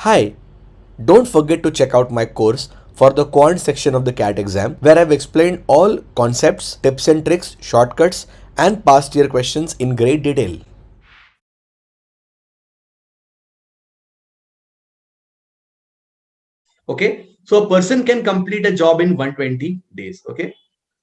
Hi, don't forget to check out my course for the Quant section of the CAT exam where I've explained all concepts, tips and tricks, shortcuts, and past year questions in great detail. Okay, so a person can complete a job in 120 days. Okay,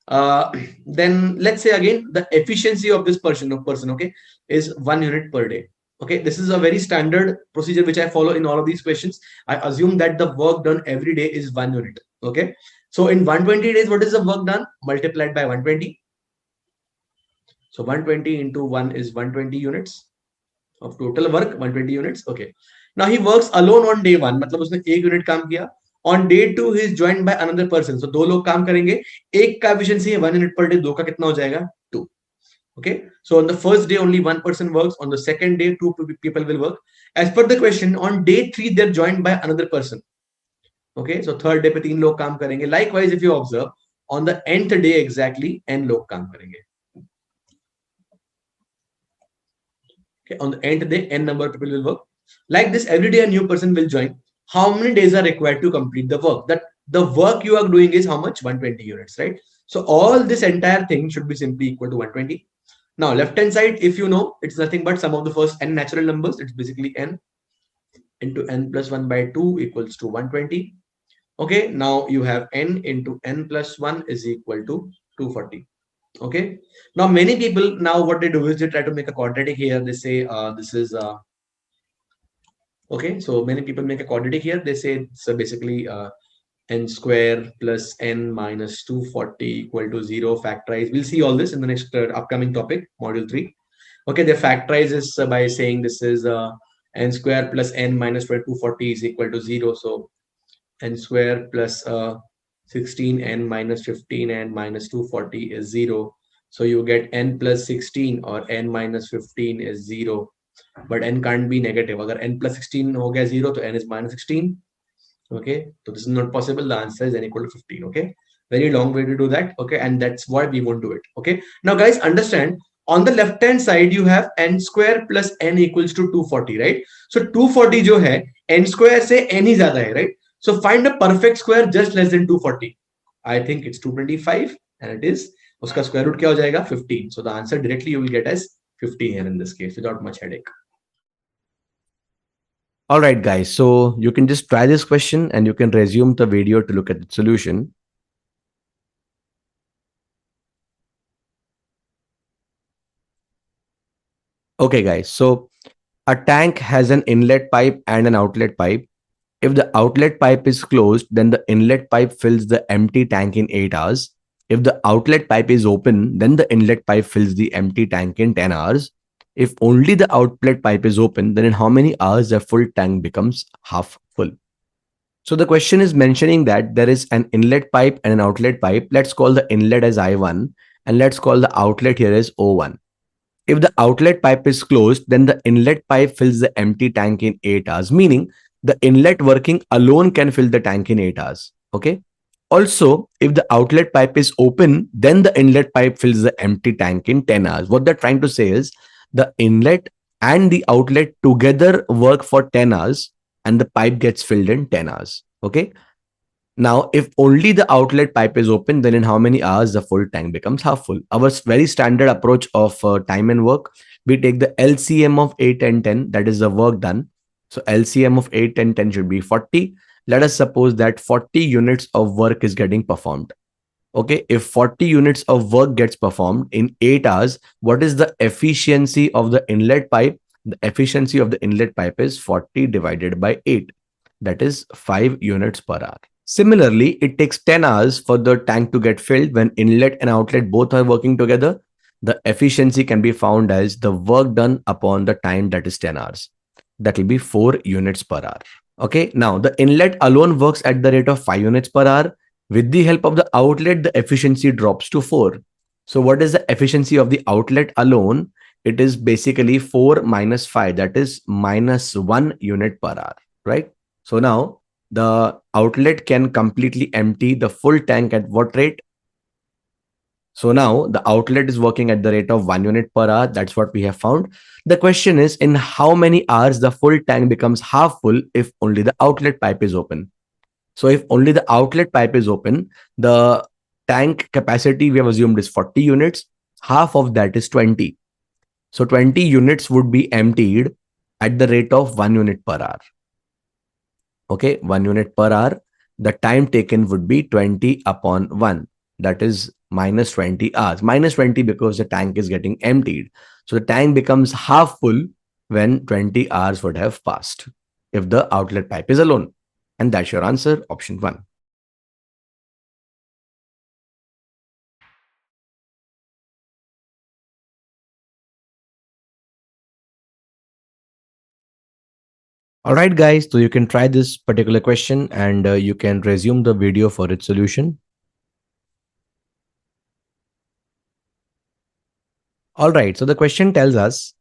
uh, then let's say again the efficiency of this person, okay, is 1 unit per day. Okay, this is a very standard procedure which I follow in all of these questions. I assume that the work done every day is 1 unit. Okay, so in 120 days, what is the work done multiplied by 120? So 120 into 1 is 120 units of total work, 120 units. Okay, now he works alone on day one, मतलब उसने 1 unit काम किया. On day two he is joined by another person, so दो लोग काम करेंगे. एक का efficiency है 1 unit per day, दो का कितना हो जाएगा 2. Okay, so on the first day only one person works, on the second day two people will work. As per the question, on day three they're joined by another person. Okay, so third day पे तीन लोग काम करेंगे. Likewise, if you observe, on the nth day exactly n लोग काम करेंगे. Okay, on the nth day n number of people will work. Like this, every day a new person will join. How many days are required to complete the work? That the work you are doing is how much? 120 units, right? So all this entire thing should be simply equal to 120. Now left hand side, if you know, it's nothing but sum of the first n natural numbers. It's basically n into n plus 1 by 2 equals to 120. Okay, now you have n into n plus 1 is equal to 240. Okay, now many people, now what they do is they try to make a quadratic here. They say this is okay, so many people make a quadratic here. They say so basically n square plus n minus 240 equal to 0 factorize. We'll see all this in the next upcoming topic, module 3. Okay, they factorize this by saying this is n square plus n minus 240 is equal to 0. So n square plus 16n minus 15n minus 240 is 0. So you get n plus 16 or n minus 15 is 0. But n can't be negative. Agar n plus 16 ho gaya 0, so n is minus 16. Okay, so this is not possible. The answer is n equal to 15. Okay, very long way to do that. Okay, and that's why we won't do it. Okay, now guys, understand, on the left hand side you have n square plus n equals to 240, right? So 240 जो है n square से n ही ज्यादा है, right? So find a perfect square just less than 240. I think it's 225, and it is. उसका square root क्या हो जाएगा 15. So the answer directly you will get as 15 here in this case without much headache. Alright guys, so you can just try this question and you can resume the video to look at the solution. Okay guys, so a tank has an inlet pipe and an outlet pipe. If the outlet pipe is closed, then the inlet pipe fills the empty tank in 8 hours. If the outlet pipe is open, then the inlet pipe fills the empty tank in 10 hours. If only the outlet pipe is open, then in how many hours the full tank becomes half full? So the question is mentioning that there is an inlet pipe and an outlet pipe. Let's call the inlet as I1 and let's call the outlet here as O1. If the outlet pipe is closed, then the inlet pipe fills the empty tank in 8 hours, meaning the inlet working alone can fill the tank in 8 hours. Okay. Also, if the outlet pipe is open, then the inlet pipe fills the empty tank in 10 hours. What they're trying to say is the inlet and the outlet together work for 10 hours and the pipe gets filled in 10 hours. Okay. Now, if only the outlet pipe is open, then in how many hours the full tank becomes half full? Our very standard approach of time and work, we take the LCM of 8 and 10, that is the work done. So LCM of 8 and 10 should be 40. Let us suppose that 40 units of work is getting performed. Okay, if 40 units of work gets performed in 8 hours, what is the efficiency of the inlet pipe? The efficiency of the inlet pipe is 40 divided by 8. That is 5 units per hour. Similarly, it takes 10 hours for the tank to get filled when inlet and outlet both are working together. The efficiency can be found as the work done upon the time, that is 10 hours. That will be 4 units per hour. Okay, now the inlet alone works at the rate of 5 units per hour. With the help of the outlet, the efficiency drops to 4. So what is the efficiency of the outlet alone? It is basically 4 minus 5, that is minus 1 unit per hour, right? So now the outlet can completely empty the full tank at what rate? So now the outlet is working at the rate of 1 unit per hour. That's what we have found. The question is, in how many hours the full tank becomes half full if only the outlet pipe is open? So if only the outlet pipe is open, the tank capacity we have assumed is 40 units. Half of that is 20. So 20 units would be emptied at the rate of 1 unit per hour. Okay, 1 unit per hour. The time taken would be 20 upon 1. That is minus 20 hours. Minus 20 because the tank is getting emptied. So the tank becomes half full when 20 hours would have passed if the outlet pipe is alone. And that's your answer, option 1. All right, guys. So you can try this particular question and you can resume the video for its solution. All right. So the question tells us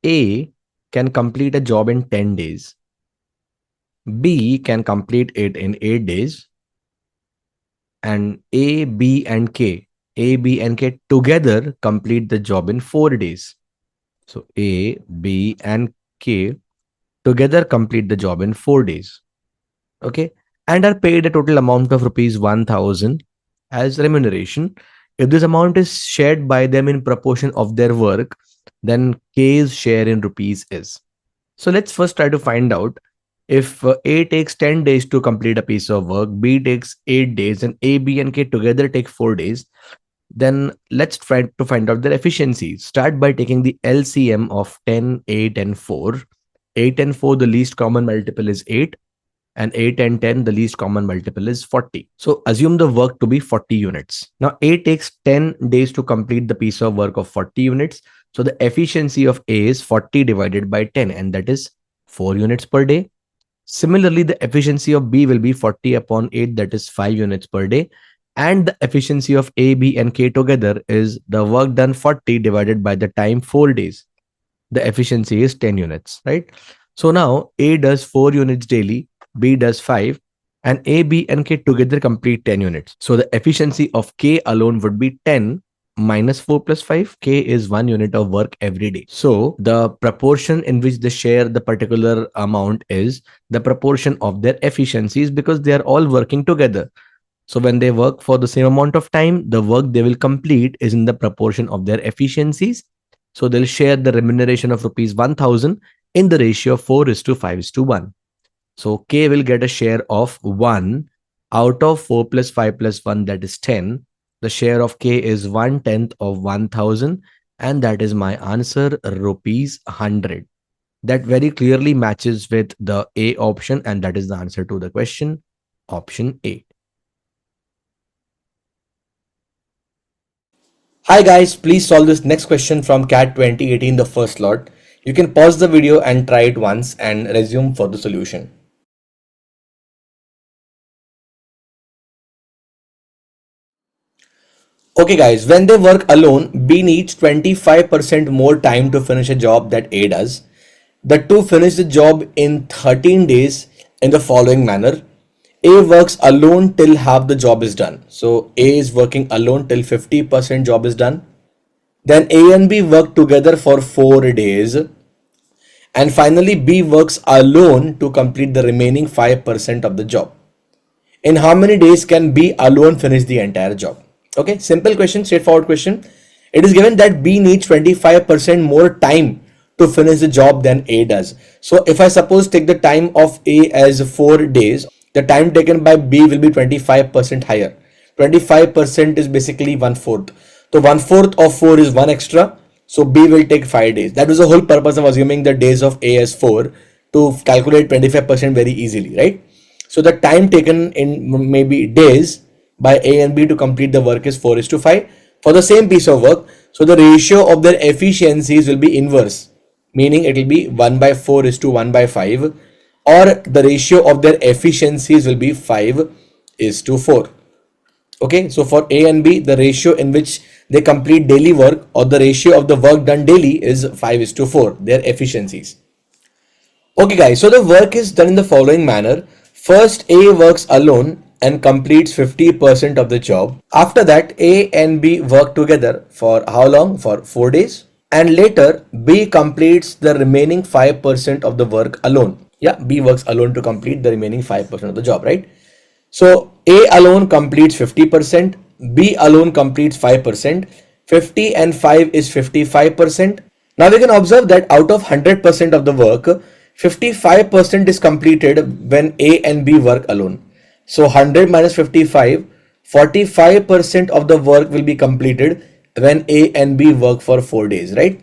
A can complete a job in 10 days. B can complete it in 8 days. And A, B, and K. A, B, and K together complete the job in 4 days. So A, B, and K together complete the job in 4 days. Okay, and are paid a total amount of rupees 1000 as remuneration. If this amount is shared by them in proportion of their work, then K's share in rupees is. So let's first try to find out if A takes 10 days to complete a piece of work, B takes 8 days, and A, B, and K together take 4 days. Then let's try to find out their efficiency. Start by taking the LCM of 10, 8, and 4. 8 and 4, the least common multiple is 8. And 8 and 10, the least common multiple is 40. So assume the work to be 40 units. Now A takes 10 days to complete the piece of work of 40 units. So the efficiency of A is 40 divided by 10, and that is 4 units per day. Similarly, the efficiency of B will be 40 upon 8, that is 5 units per day. And the efficiency of A, B, and K together is the work done 40 divided by the time 4 days. The efficiency is 10 units, right? So now A does 4 units daily, B does 5, and A, B, and K together complete 10 units. So the efficiency of K alone would be 10 minus 4 plus 5. K is 1 unit of work every day. So the proportion in which they share the particular amount is the proportion of their efficiencies, because they are all working together. So when they work for the same amount of time, the work they will complete is in the proportion of their efficiencies. So they'll share the remuneration of rupees 1000 in the ratio of 4 is to 5 is to 1. So K will get a share of 1 out of 4 plus 5 plus 1, that is 10. The share of K is 1/10 of 1000, and that is my answer, rupees 100. That very clearly matches with the A option, and that is the answer to the question, option A. Hi guys, please solve this next question from CAT 2018, the first lot. You can pause the video and try it once and resume for the solution. Okay guys, when they work alone, B needs 25% more time to finish a job that A does. The two finish the job in 13 days in the following manner. A works alone till half the job is done. So A is working alone till 50% job is done. Then A and B work together for 4 days. And finally, B works alone to complete the remaining 5% of the job. In how many days can B alone finish the entire job? Okay, simple question, straightforward question. It is given that B needs 25% more time to finish the job than A does. So if I suppose take the time of A as 4 days, the time taken by B will be 25% higher. 25% is basically 1/4. So 1/4 of 4 is 1 extra. So B will take 5 days. That was the whole purpose of assuming the days of A as 4, to calculate 25% very easily, right? So the time taken in maybe days by A and B to complete the work is 4 is to 5 for the same piece of work. So the ratio of their efficiencies will be inverse, meaning it will be 1 by 4 is to 1 by 5, or the ratio of their efficiencies will be 5 is to 4. Okay, so for A and B, the ratio in which they complete daily work, or the ratio of the work done daily, is 5 is to 4, their efficiencies. Okay guys, so the work is done in the following manner. First, A works alone and completes 50% of the job. After that, A and B work together for how long? For 4 days. And later, B completes the remaining 5% of the work alone. Yeah, B works alone to complete the remaining 5% of the job, right? So A alone completes 50%, B alone completes 5%, 50 and 5 is 55%. Now we can observe that out of 100% of the work, 55% is completed when A and B work alone. So 100 minus 55, 45% of the work will be completed when A and B work for 4 days, right?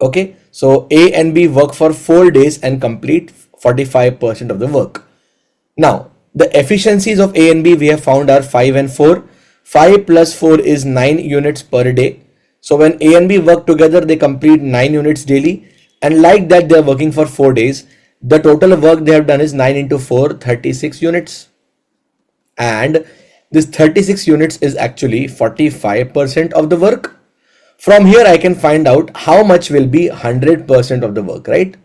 Okay, so A and B work for 4 days and complete 45% of the work. Now, the efficiencies of A and B we have found are 5 and 4. 5 plus 4 is 9 units per day. So when A and B work together, they complete 9 units daily. And like that, they are working for 4 days. The total work they have done is 9 into 4, 36 units. And this 36 units is actually 45% of the work. From here, I can find out how much will be 100% of the work, right?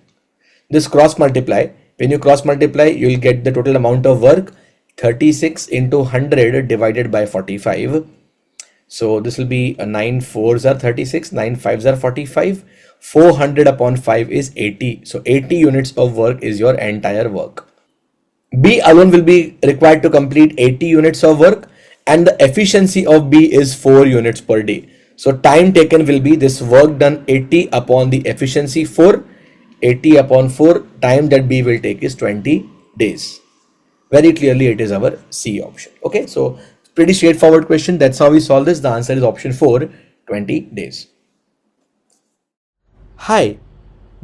This cross multiply. When you cross multiply, you will get the total amount of work 36 into 100 divided by 45. So this will be 9 4s are 36, 9 5s are 45. 400 upon 5 is 80. So 80 units of work is your entire work. B alone will be required to complete 80 units of work, and the efficiency of B is 4 units per day. So time taken will be this work done 80 upon the efficiency 4. 80 upon 4, time that B will take is 20 days. Very clearly it is our C option. Okay, so pretty straightforward question. That's how we solve this. The answer is option 4, 20 days. Hi,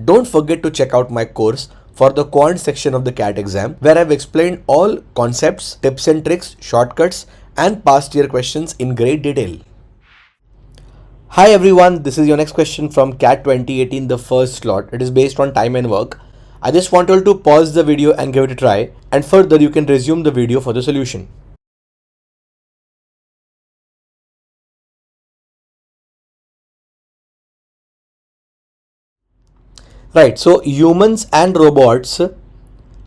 don't forget to check out my course for the quant section of the CAT exam, where I've explained all concepts, tips and tricks, shortcuts, and past year questions in great detail. Hi everyone, this is your next question from CAT 2018, the first slot. It is based on time and work. I just want you to pause the video and give it a try, and further you can resume the video for the solution. Right, so humans and robots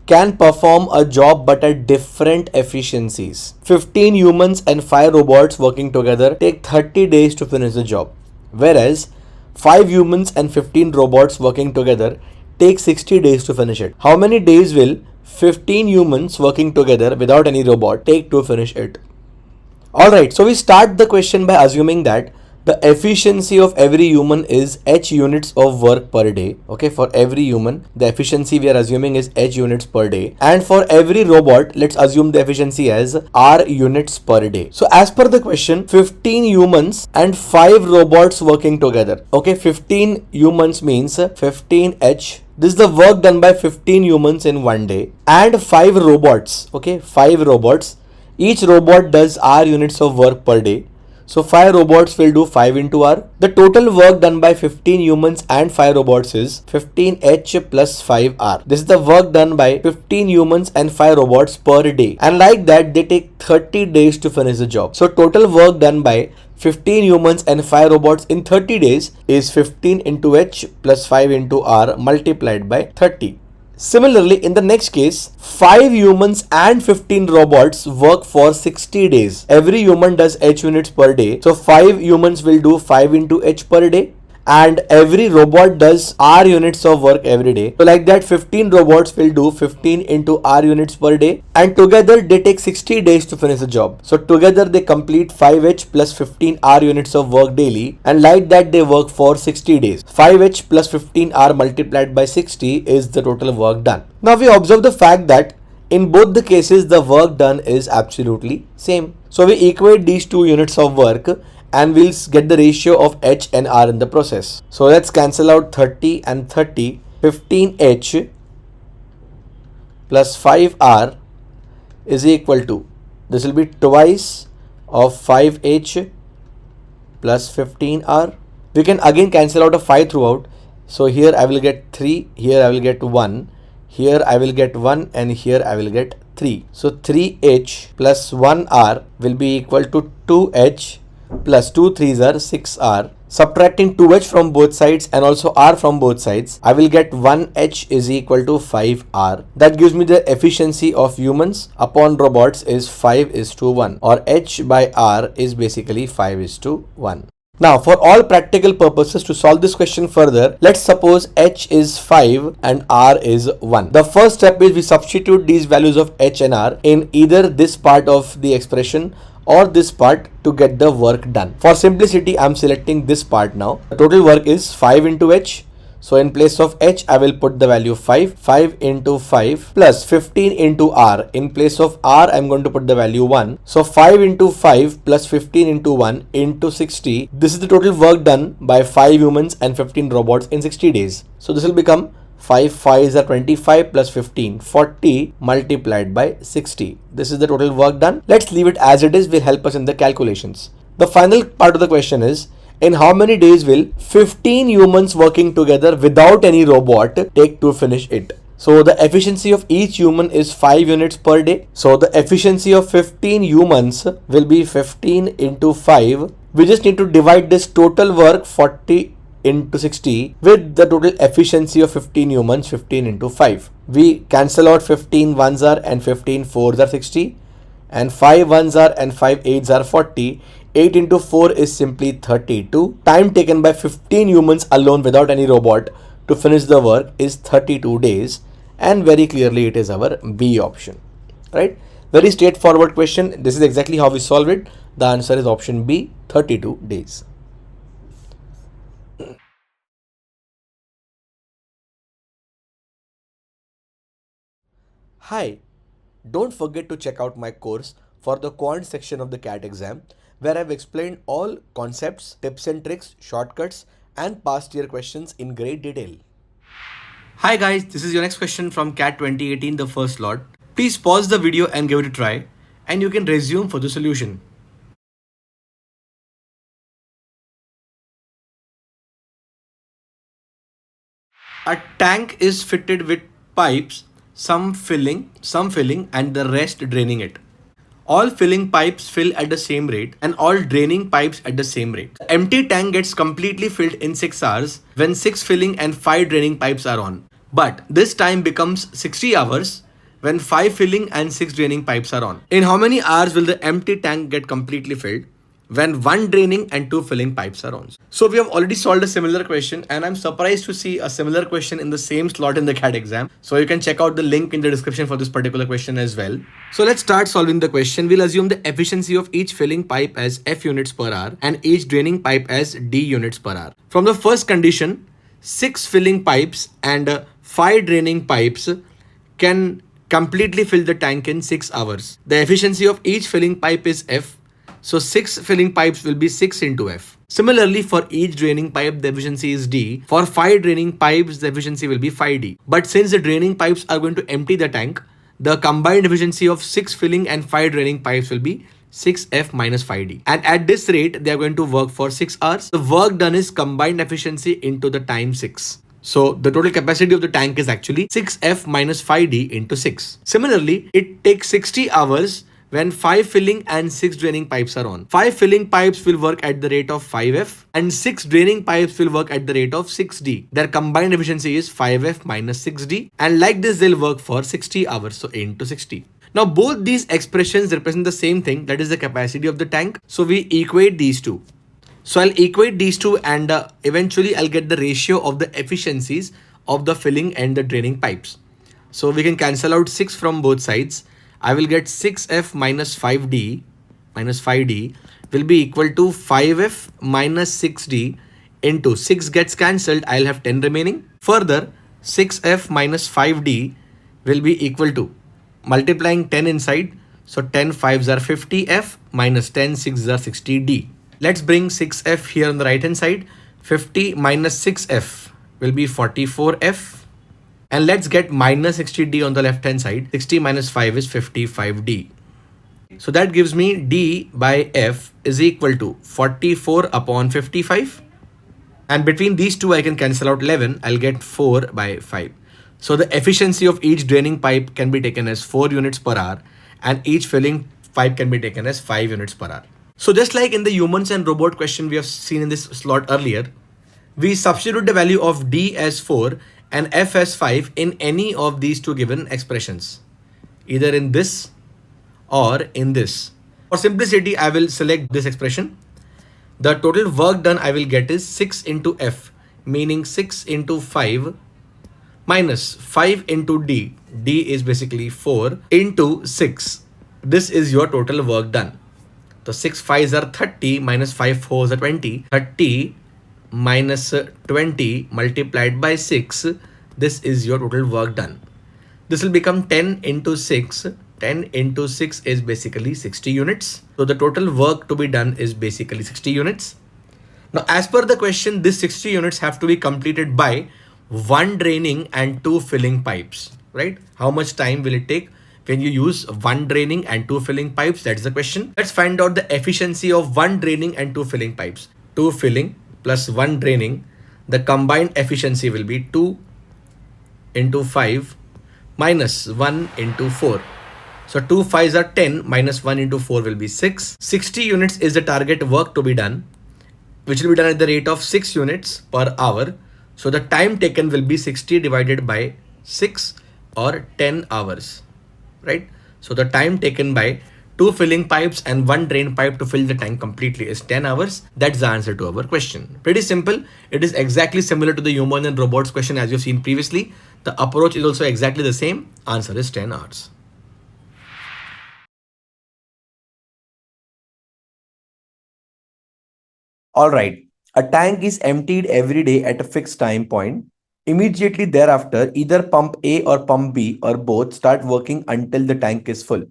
can perform a job but at different efficiencies. 15 humans and 5 robots working together take 30 days to finish the job, whereas 5 humans and 15 robots working together take 60 days to finish it. How many days will 15 humans working together without any robot take to finish it? Alright, so we start the question by assuming that the efficiency of every human is h units of work per day. Okay, for every human, the efficiency we are assuming is h units per day. And for every robot, let's assume the efficiency as r units per day. So as per the question, 15 humans and 5 robots working together. Okay, 15 humans means 15h. This is the work done by 15 humans in one day, and 5 robots. Okay, 5 robots. Each robot does r units of work per day. So 5 robots will do 5 into r. The total work done by 15 humans and 5 robots is 15h plus 5r. This is the work done by 15 humans and 5 robots per day. And like that, they take 30 days to finish the job. So total work done by 15 humans and 5 robots in 30 days is 15 into h plus 5 into r multiplied by 30. Similarly, in the next case, 5 humans and 15 robots work for 60 days. Every human does h units per day. So 5 humans will do 5 into h per day, and every robot does r units of work every day. So like that, 15 robots will do 15 into r units per day, and together they take 60 days to finish the job. So together they complete 5h plus 15 r units of work daily, and like that they work for 60 days. 5h plus 15 r multiplied by 60 is the total work done. Now we observe the fact that in both the cases the work done is absolutely same. So we equate these two units of work and we'll get the ratio of h and r in the process. So let's cancel out 30 and 30. 15h plus 5r is equal to, this will be twice of 5h plus 15r. We can again cancel out a 5 throughout. So here I will get 3, here I will get 1, here I will get 1, and here I will get 3. So 3h plus 1r will be equal to 2h plus 2 3s are 6r Subtracting 2h from both sides and also r from both sides, I will get 1h is equal to 5r. That gives me the efficiency of humans upon robots is 5 is to 1, or h by r is basically 5 is to 1. Now, for all practical purposes, to solve this question further, let's suppose h is 5 and r is 1. The first step is we substitute these values of h and r in either this part of the expression or this part to get the work done. For simplicity, I'm selecting this part now. The total work is 5 into h. So in place of h, I will put the value 5. 5 into 5 plus 15 into r. In place of r, I'm going to put the value 1. So 5 into 5 plus 15 into 1 into 60. This is the total work done by 5 humans and 15 robots in 60 days. So this will become 5 5s are 25 plus 15, 40 multiplied by 60. This is the total work done. Let's leave it as it is, will help us in the calculations. The final part of the question is, in how many days will 15 humans working together without any robot take to finish it? So the efficiency of each human is 5 units per day. So the efficiency of 15 humans will be 15 into 5. We just need to divide this total work 40 into 60 with the total efficiency of 15 humans, 15 into 5. We cancel out 15 ones are and 15 fours are 60, and 5 ones are and 5 eights are 40. 8 into 4 is simply 32. Time taken by 15 humans alone without any robot to finish the work is 32 days, and very clearly it is our B option, right? Very straightforward question. This is exactly how we solve it. The answer is option B, 32 days. Hi, don't forget to check out my course for the quant section of the CAT exam, where I've explained all concepts, tips and tricks, shortcuts, and past year questions in great detail. Hi guys, this is your next question from CAT 2018, the first lot. Please pause the video and give it a try, and you can resume for the solution. A tank is fitted with pipes, some filling, and the rest draining it. All filling pipes fill at the same rate and all draining pipes at the same rate. The empty tank gets completely filled in 6 hours when 6 filling and 5 draining pipes are on. But this time becomes 60 hours when 5 filling and 6 draining pipes are on. In how many hours will the empty tank get completely filled when 1 draining and 2 filling pipes are on? So we have already solved a similar question, and I'm surprised to see a similar question in the same slot in the CAT exam. So you can check out the link in the description for this particular question as well. So let's start solving the question. We'll assume the efficiency of each filling pipe as F units per hour and each draining pipe as D units per hour. From the first condition, 6 filling pipes and 5 draining pipes can completely fill the tank in 6 hours. The efficiency of each filling pipe is F. So 6 filling pipes will be 6 into F. Similarly, for each draining pipe, the efficiency is D. For 5 draining pipes, the efficiency will be 5D. But since the draining pipes are going to empty the tank, the combined efficiency of 6 filling and 5 draining pipes will be 6F minus 5D. And at this rate, they are going to work for 6 hours. The work done is combined efficiency into the time 6. So the total capacity of the tank is actually 6F minus 5D into 6. Similarly, it takes 60 hours when 5 filling and 6 draining pipes are on. 5 filling pipes will work at the rate of 5F and 6 draining pipes will work at the rate of 6D. Their combined efficiency is 5F minus 6D, and like this they'll work for 60 hours, so into 60. Now both these expressions represent the same thing, that is the capacity of the tank. So we equate these two. So I'll equate these two, and eventually I'll get the ratio of the efficiencies of the filling and the draining pipes. So we can cancel out 6 from both sides. I will get 6F minus 5D will be equal to 5F minus 6D into 6 gets cancelled. I'll have 10 remaining. Further, 6F minus 5D will be equal to multiplying 10 inside. So 10 5s are 50F minus 10 6s are 60D. Let's bring 6F here on the right hand side. 50 minus 6F will be 44F. And let's get minus 60D on the left hand side. 60 minus 5 is 55D. So that gives me D by F is equal to 44 upon 55. And between these two I can cancel out 11. I'll get 4 by 5. So the efficiency of each draining pipe can be taken as 4 units per hour and each filling pipe can be taken as 5 units per hour. So just like in the humans and robot question we have seen in this slot earlier, we substitute the value of D as 4 and F as 5 in any of these two given expressions, either in this or in this. For simplicity, I will select this expression. The total work done I will get is 6 into F, meaning 6 into 5 minus 5 into D. D is basically 4 into 6. This is your total work done. So 6 5s are 30 minus 5 4s are 20. 30 minus 20 multiplied by 6. This is your total work done. This will become 10 into 6. 10 into 6 is basically 60 units. So the total work to be done is basically 60 units. Now, as per the question, these 60 units have to be completed by one draining and two filling pipes, right? How much time will it take when you use one draining and two filling pipes? That's the question. Let's find out the efficiency of one draining and two filling pipes. Two filling plus one draining, the combined efficiency will be 2 into 5 minus 1 into 4. So 2 5s are 10 minus 1 into 4 will be 6. 60 units is the target work to be done, which will be done at the rate of 6 units per hour. So the time taken will be 60 divided by 6 or 10 hours, right? So the time taken by two filling pipes and one drain pipe to fill the tank completely is 10 hours. That's the answer to our question. Pretty simple. It is exactly similar to the human and robots question as you've seen previously. The approach is also exactly the same. Answer is 10 hours. All right. A tank is emptied every day at a fixed time point. Immediately thereafter, either pump A or pump B or both start working until the tank is full.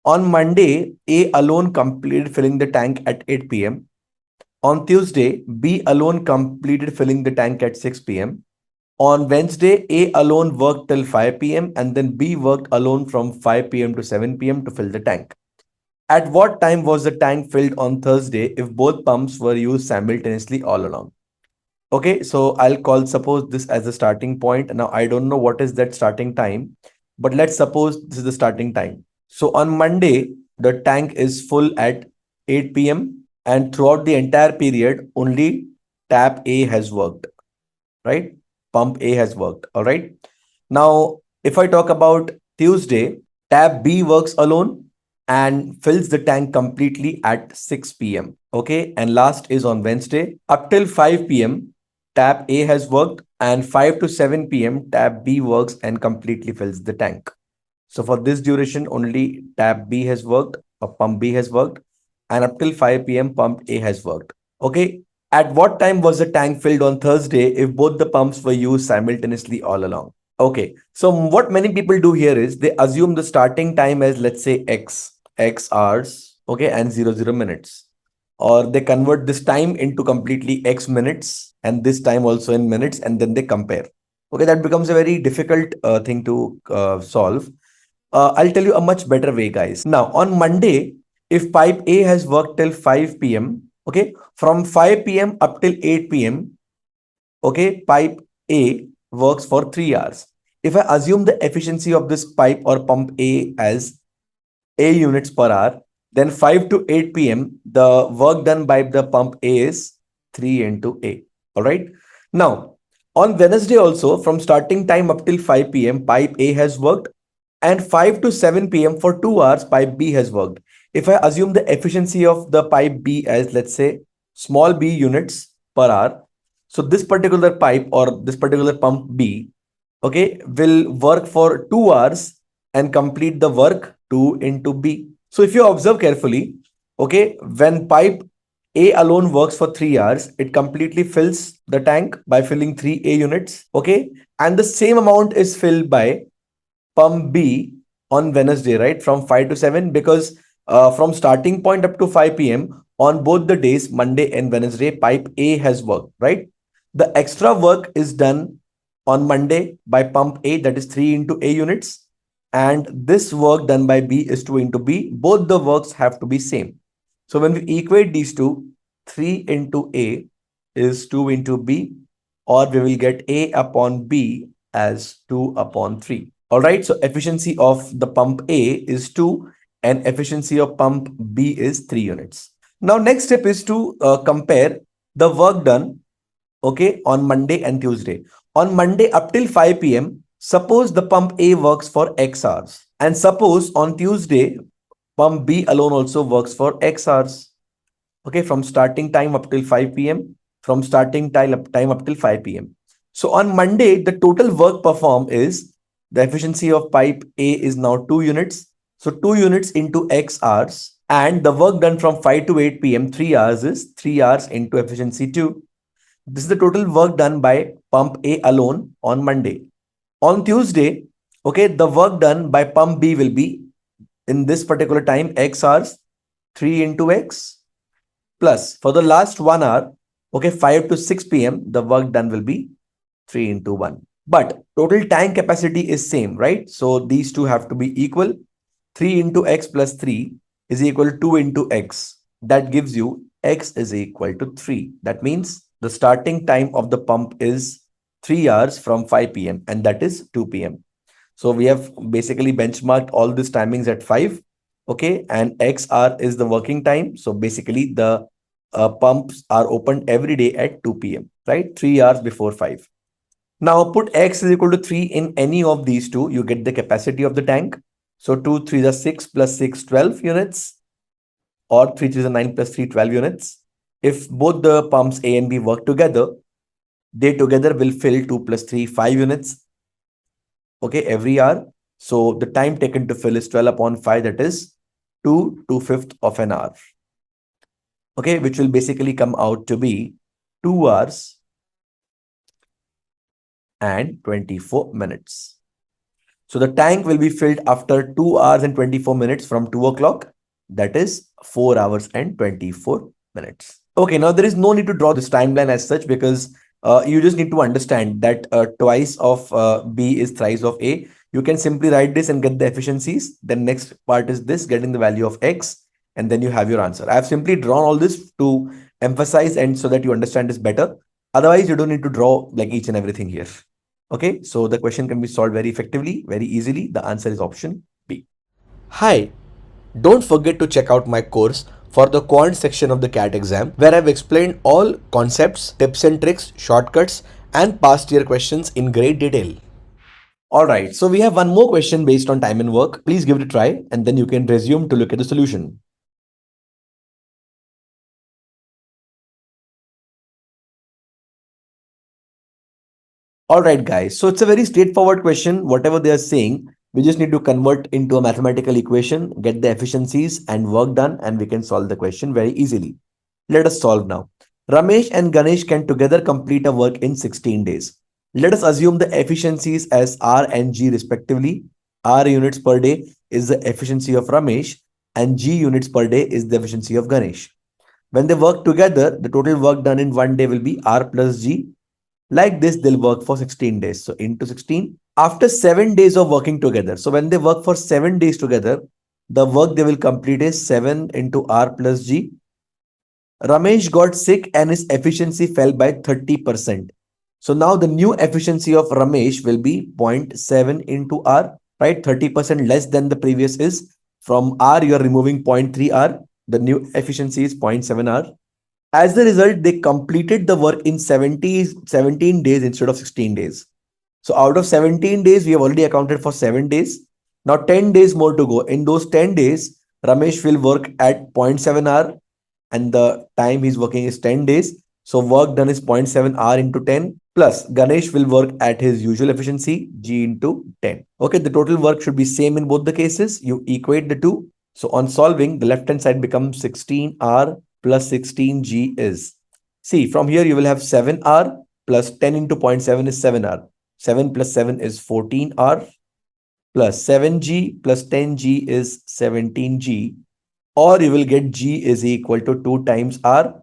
On Monday, A alone completed filling the tank at 8 p.m. On Tuesday, B alone completed filling the tank at 6 p.m. On Wednesday, A alone worked till 5 p.m. and then B worked alone from 5 p.m. to 7 p.m. to fill the tank. At what time was the tank filled on Thursday if both pumps were used simultaneously all along? Okay, so I'll call suppose this as the starting point. Now I don't know what is that starting time, but let's suppose this is the starting time. So on Monday, the tank is full at 8 p.m. and throughout the entire period, only tap A has worked, right? Pump A has worked. All right. Now, if I talk about Tuesday, tap B works alone and fills the tank completely at 6 p.m. Okay. And last is on Wednesday. Up till 5 p.m., tap A has worked and 5 to 7 p.m., tap B works and completely fills the tank. So for this duration, only tap B has worked or pump B has worked. And up till 5 p.m., pump A has worked. Okay. At what time was the tank filled on Thursday if both the pumps were used simultaneously all along? Okay, so what many people do here is they assume the starting time as let's say x hours, okay, and 00 minutes. Or they convert this time into completely x minutes and this time also in minutes and then they compare. Okay, that becomes a very difficult thing to solve. I'll tell you a much better way, guys. Now, on Monday, if pipe A has worked till 5 p.m., okay, from 5 p.m. up till 8 p.m., okay, pipe A works for 3 hours. If I assume the efficiency of this pipe or pump A as A units per hour, then 5 to 8 p.m., the work done by the pump A is 3 into A. All right. Now, on Wednesday also, from starting time up till 5 p.m., pipe A has worked and 5 to 7 p.m. for 2 hours, pipe B has worked. If I assume the efficiency of the pipe B as, let's say, small b units per hour, so this particular pipe or this particular pump B, okay, will work for 2 hours and complete the work 2 into B. So if you observe carefully, okay, when pipe A alone works for 3 hours, it completely fills the tank by filling 3 A units, okay, and the same amount is filled by pump B on Wednesday, right? From 5 to 7, because from starting point up to 5 p.m. on both the days, Monday and Wednesday, pipe A has worked, right? The extra work is done on Monday by pump A, that is 3 into A units. And this work done by B is 2 into B. Both the works have to be same. So when we equate these two, 3 into A is 2 into B, or we will get A upon B as 2 upon 3. All right, so efficiency of the pump A is 2 and efficiency of pump B is 3 units. Now, next step is to compare the work done, okay, on Monday and Tuesday. On Monday up till 5 p.m., suppose the pump A works for X hours. And suppose on Tuesday, pump B alone also works for X hours. Okay, from starting time up till 5 p.m., from starting time up till 5 p.m. So on Monday, the total work performed is the efficiency of pipe A is now 2 units. So 2 units into X hours, and the work done from 5 to 8 p.m., 3 hours is 3 hours into efficiency 2. This is the total work done by pump A alone on Monday. On Tuesday, okay, the work done by pump B will be in this particular time X hours, 3 into X, plus for the last 1 hour, okay, 5 to 6 p.m., the work done will be 3 into 1. But total tank capacity is same, right? So these two have to be equal. 3 into X plus 3 is equal to 2 into X. That gives you X is equal to 3. That means the starting time of the pump is 3 hours from 5 p.m. and that is 2 p.m. So we have basically benchmarked all these timings at 5. Okay. And XR is the working time. So basically the pumps are opened every day at 2 p.m., right? 3 hours before 5. Now put X is equal to 3 in any of these two. You get the capacity of the tank. So 2 3 is 6 plus 6, 12 units, or 3 3 is 9 plus 3, 12 units. If both the pumps A and B work together, they together will fill 2 plus 3, 5 units, okay, every hour. So the time taken to fill is 12 upon 5, that is 2/2 of an hour, okay, which will basically come out to be 2 hours and 24 minutes. So the tank will be filled after 2 hours and 24 minutes from 2 o'clock. That is 4 hours and 24 minutes. Okay, now there is no need to draw this timeline as such because you just need to understand that twice of B is thrice of A. You can simply write this and get the efficiencies. The next part is this, getting the value of X, and then you have your answer. I have simply drawn all this to emphasize and so that you understand this better. Otherwise, you don't need to draw like each and everything here. Okay, so the question can be solved very effectively, very easily. The answer is option B. Hi, don't forget to check out my course for the quant section of the CAT exam, where I've explained all concepts, tips and tricks, shortcuts, and past year questions in great detail. All right, so we have one more question based on time and work. Please give it a try and then you can resume to look at the solution. All right, guys. So it's a very straightforward question. Whatever they are saying, we just need to convert into a mathematical equation, get the efficiencies and work done, and we can solve the question very easily. Let us solve now. Ramesh and Ganesh can together complete a work in 16 days. Let us assume the efficiencies as R and G respectively. R units per day is the efficiency of Ramesh and G units per day is the efficiency of Ganesh. When they work together, the total work done in one day will be R plus G. Like this, they'll work for 16 days. So into 16. After 7 days of working together, so when they work for 7 days together, the work they will complete is 7 into R plus G. Ramesh got sick and his efficiency fell by 30%. So now the new efficiency of Ramesh will be 0.7 into R, right? 30% less than the previous is. From R, you are removing 0.3 R. The new efficiency is 0.7 R. As a result, they completed the work in 17 days instead of 16 days. So out of 17 days, we have already accounted for 7 days. Now 10 days more to go. In those 10 days, Ramesh will work at 0.7 hour and the time he's working is 10 days. So work done is 0.7 hour into 10 plus Ganesh will work at his usual efficiency G into 10. Okay, the total work should be same in both the cases. You equate the two. So on solving, the left hand side becomes 16R plus 16G is. See, from here you will have 7R plus 10 into 0.7 is 7R. 7 plus 7 is 14R plus 7G plus 10G is 17G, or you will get G is equal to 2 times R,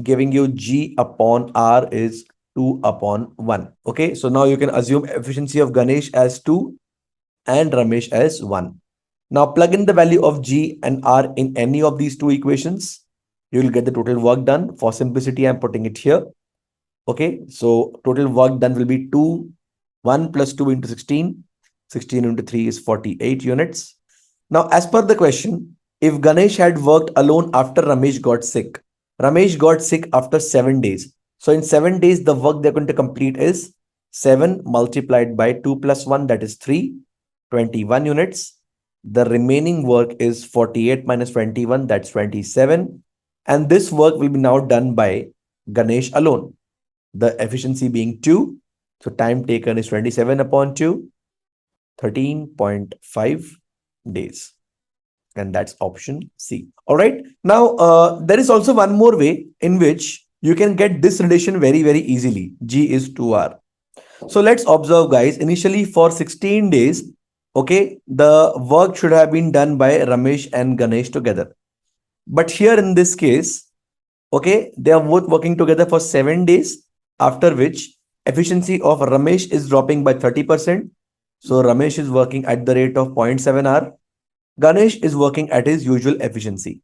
giving you G upon R is 2 upon 1. Okay, so now you can assume efficiency of Ganesh as 2 and Ramesh as 1. Now plug in the value of G and R in any of these two equations. You will get the total work done. For simplicity, I'm putting it here. Okay, so total work done will be 2, 1 plus 2 into 16. 16 into 3 is 48 units. Now, as per the question, if Ganesh had worked alone after Ramesh got sick. Ramesh got sick after 7 days. So in 7 days, the work they're going to complete is 7 multiplied by 2 plus 1, that is 3, 21 units. The remaining work is 48 minus 21, that's 27. And this work will be now done by Ganesh alone. The efficiency being 2. So time taken is 27 upon 2, 13.5 days. And that's option C. All right. Now, there is also one more way in which you can get this relation very, very easily. G is 2R. So let's observe, guys. Initially, for 16 days, okay, the work should have been done by Ramesh and Ganesh together. But here in this case, okay, they are both working together for 7 days, after which efficiency of Ramesh is dropping by 30%. So Ramesh is working at the rate of 0.7 hour. Ganesh is working at his usual efficiency.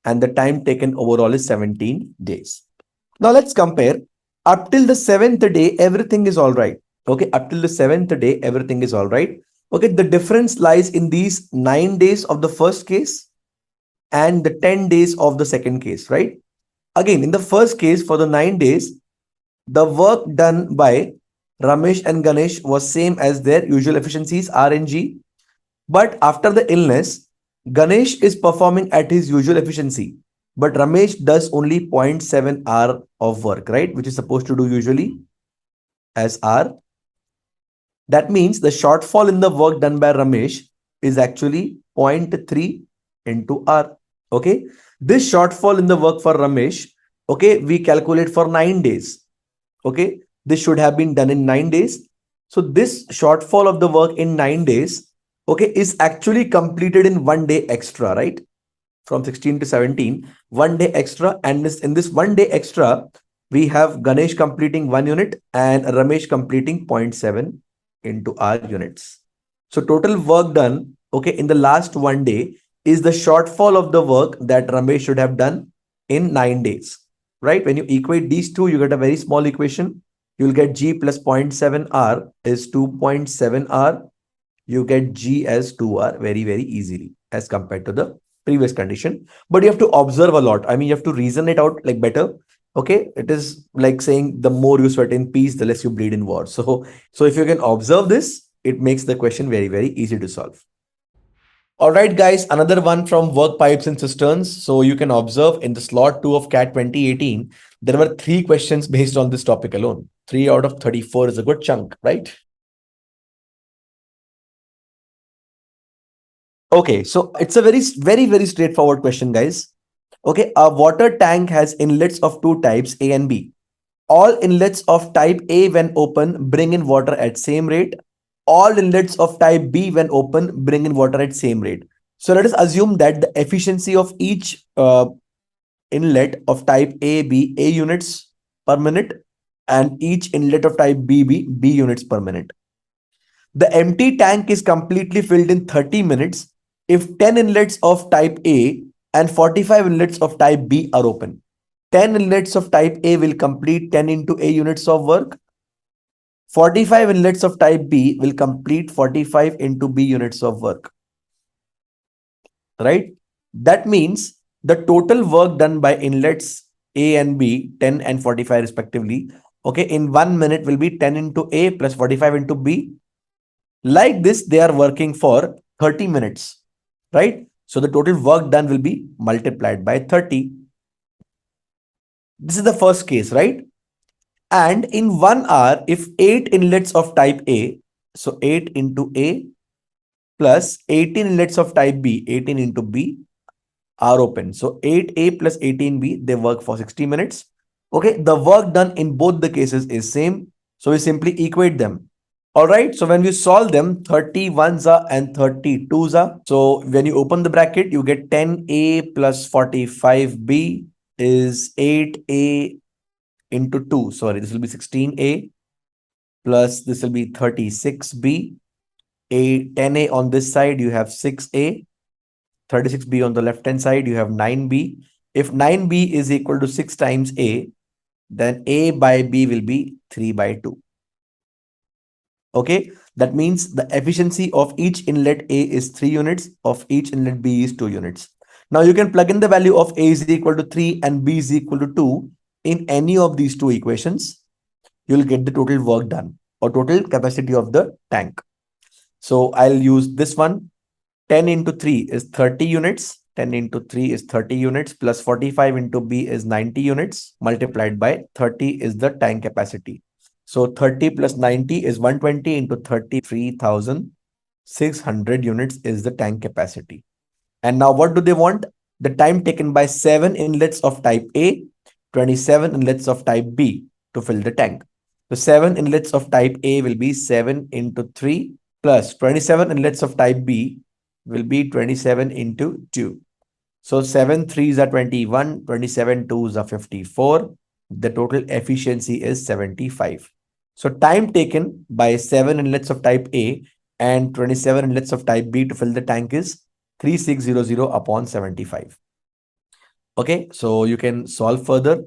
And the time taken overall is 17 days. Now let's compare. Up till the 7th day, everything is all right. Okay, up till the 7th day, everything is all right. Okay, the difference lies in these 9 days of the first case and the 10 days of the second case, right? Again, in the first case, for the 9 days, the work done by Ramesh and Ganesh was same as their usual efficiencies, R and G. But after the illness, Ganesh is performing at his usual efficiency. But Ramesh does only 0.7 hour of work, right? Which is supposed to do usually as R. That means the shortfall in the work done by Ramesh is actually 0.3 into R. Okay. This shortfall in the work for Ramesh, okay, we calculate for 9 days. Okay. This should have been done in 9 days. So this shortfall of the work in 9 days, okay, is actually completed in 1 day extra, right? From 16 to 17, 1 day extra. And in this 1 day extra, we have Ganesh completing 1 unit and Ramesh completing 0.7 into R units. So total work done, okay, in the last 1 day is the shortfall of the work that Ramesh should have done in 9 days, right? When you equate these two, you get a very small equation. You'll get G plus 0.7 R is 2.7 R. You get G as 2R very, very easily as compared to the previous condition. But you have to observe a lot. I mean, you have to reason it out like better. Okay, it is like saying the more you sweat in peace, the less you bleed in war. So if you can observe this, it makes the question very, very easy to solve. All right, guys, another one from work pipes and cisterns. So you can observe in the slot 2 of CAT 2018, there were 3 questions based on this topic alone. 3 out of 34 is a good chunk, right? Okay, so it's a very, very, very straightforward question, guys. Okay, a water tank has inlets of 2 types, A and B. All inlets of type A when open bring in water at same rate. All inlets of type B when open bring in water at same rate. So let us assume that the efficiency of each inlet of type A be A units per minute and each inlet of type B be B units per minute. The empty tank is completely filled in 30 minutes if 10 inlets of type A and 45 inlets of type B are open. 10 inlets of type A will complete 10 into A units of work. 45 inlets of type B will complete 45 into B units of work. Right? That means the total work done by inlets A and B, 10 and 45 respectively, okay, in 1 minute will be 10 into A plus 45 into B. Like this, they are working for 30 minutes, right? So the total work done will be multiplied by 30. This is the first case, right? And in 1 hour, if 8 inlets of type A, so 8 into A plus 18 inlets of type B, 18 into B are open. So 8A plus 18B, they work for 60 minutes. Okay, the work done in both the cases is same. So we simply equate them. All right, so when we solve them, 31s are and 32s are. So when you open the bracket, you get 10A plus 45B is 8A into 2. Sorry, this will be 16A plus this will be 36B. 10A on this side, you have 6A. 36B on the left hand side, you have 9B. If 9B is equal to 6 times A, then A by B will be 3 by 2. Okay, that means the efficiency of each inlet A is 3 units, of each inlet B is 2 units. Now you can plug in the value of A is equal to 3 and B is equal to 2 in any of these two equations. You'll get the total work done or total capacity of the tank. So I'll use this one. 10 into 3 is 30 units. 10 into 3 is 30 units plus 45 into B is 90 units multiplied by 30 is the tank capacity. So 30 plus 90 is 120 into 30, 3,600 units is the tank capacity. And now what do they want? The time taken by 7 inlets of type A, 27 inlets of type B to fill the tank. So 7 inlets of type A will be 7 into 3 plus 27 inlets of type B will be 27 into 2. So 7 threes are 21, 27 twos are 54. The total efficiency is 75. So time taken by 7 inlets of type A and 27 inlets of type B to fill the tank is 3600 upon 75. Okay, so you can solve further.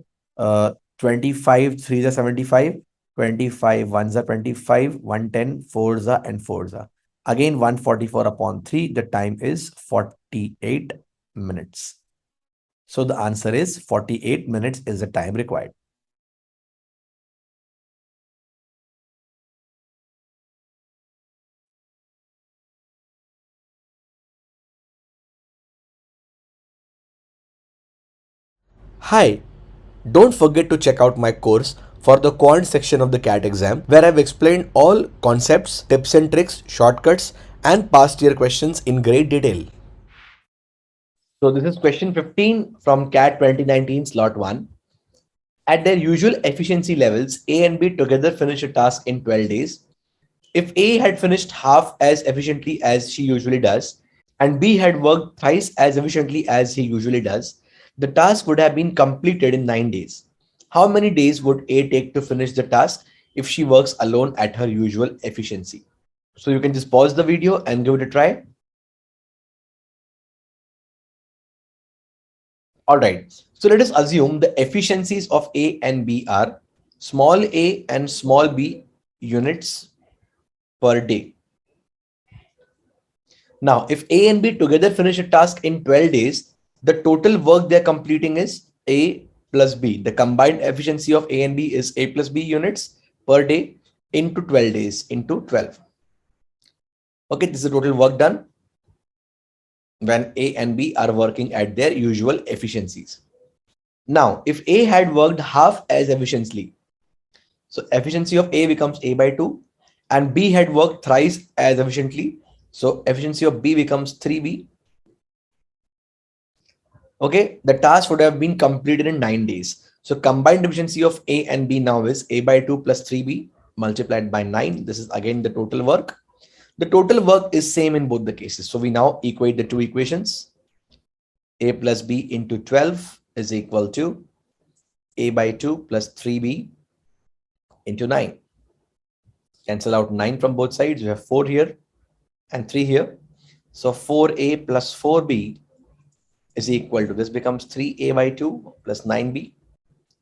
25 threes are 75, 25 ones are 25, 110 fours are and fours are. Again, 144 upon 3, the time is 48 minutes. So the answer is 48 minutes is the time required. Hi, don't forget to check out my course for the quant section of the CAT exam, where I've explained all concepts, tips and tricks, shortcuts, and past year questions in great detail. So this is question 15 from CAT 2019 slot 1. At their usual efficiency levels, A and B together finish a task in 12 days. If A had finished half as efficiently as she usually does, and B had worked thrice as efficiently as he usually does, the task would have been completed in 9 days. How many days would A take to finish the task if she works alone at her usual efficiency? So you can just pause the video and give it a try. All right. So let us assume the efficiencies of A and B are small a and small b units per day. Now, if A and B together finish a task in 12 days, the total work they're completing is A plus B. The combined efficiency of A and B is A plus B units per day into 12 days into 12. Okay, this is the total work done when A and B are working at their usual efficiencies. Now, if A had worked half as efficiently, so efficiency of A becomes A by 2, and B had worked thrice as efficiently, so efficiency of B becomes 3B. Okay, the task would have been completed in 9 days. So combined efficiency of A and B now is A by 2 plus 3B multiplied by 9. This is again the total work. The total work is same in both the cases. So we now equate the two equations. A plus B into 12 is equal to A by 2 plus 3B into 9. Cancel out 9 from both sides. You have 4 here and 3 here. So 4A plus 4B is equal to, this becomes 3A by 2 plus 9B.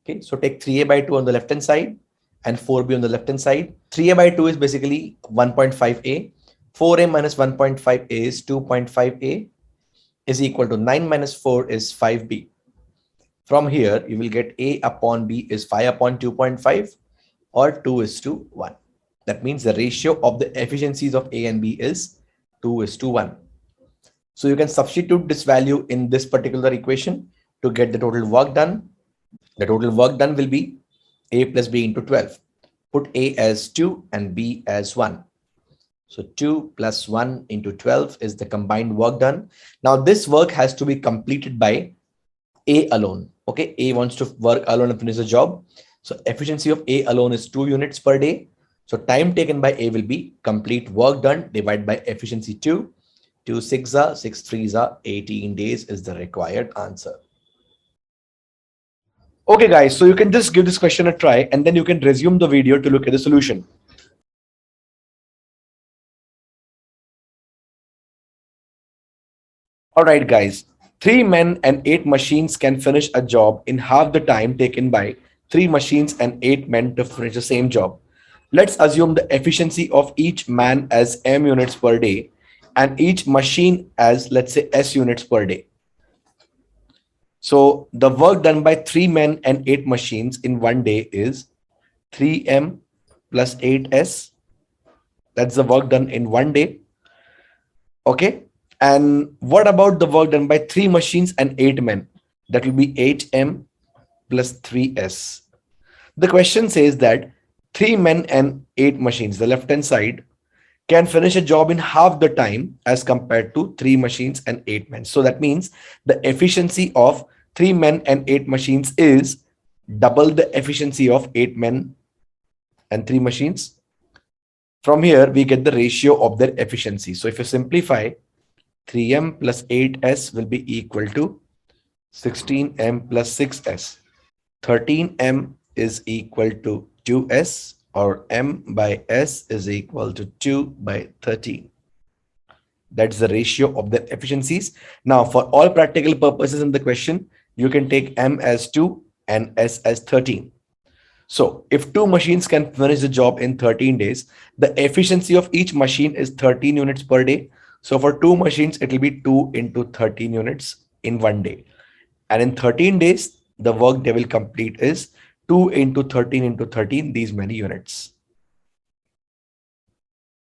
Okay, so take 3A by 2 on the left hand side and 4B on the left hand side. 3A by 2 is basically 1.5A. 4A minus 1.5A is 2.5A is equal to 9 minus 4 is 5B. From here, you will get A upon B is 5 upon 2.5 or 2:1. That means the ratio of the efficiencies of A and B is 2:1. So you can substitute this value in this particular equation to get the total work done. The total work done will be A plus B into 12. Put A as 2 and B as 1. So 2 plus 1 into 12 is the combined work done. Now this work has to be completed by A alone. Okay, A wants to work alone and finish the job. So efficiency of A alone is 2 units per day. So time taken by A will be complete work done divided by efficiency 2. 2 6 are 6 3s are 18 days is the required answer. Okay guys, so you can just give this question a try and then you can resume the video to look at the solution. All right guys, 3 men and 8 machines can finish a job in half the time taken by 3 machines and 8 men to finish the same job. Let's assume the efficiency of each man as M units per day and each machine as, let's say, S units per day. So the work done by 3 men and 8 machines in one day is 3m plus 8s. That's the work done in one day. Okay. And what about the work done by 3 machines and 8 men? That will be 8m plus 3s. The question says that 3 men and 8 machines, the left hand side, can finish a job in half the time as compared to 3 machines and 8 men. So that means the efficiency of 3 men and 8 machines is double the efficiency of 8 men and 3 machines. From here, we get the ratio of their efficiency. So if you simplify, 3m plus 8s will be equal to 16m plus 6s. 13m is equal to 2s, or m by s is equal to 2 by 13. That's the ratio of the efficiencies. Now, for all practical purposes in the question, you can take m as 2 and s as 13. So if 2 machines can finish the job in 13 days, the efficiency of each machine is 13 units per day. So for 2 machines, it will be 2 into 13 units in one day. And in 13 days, the work they will complete is 2 into 13, these many units.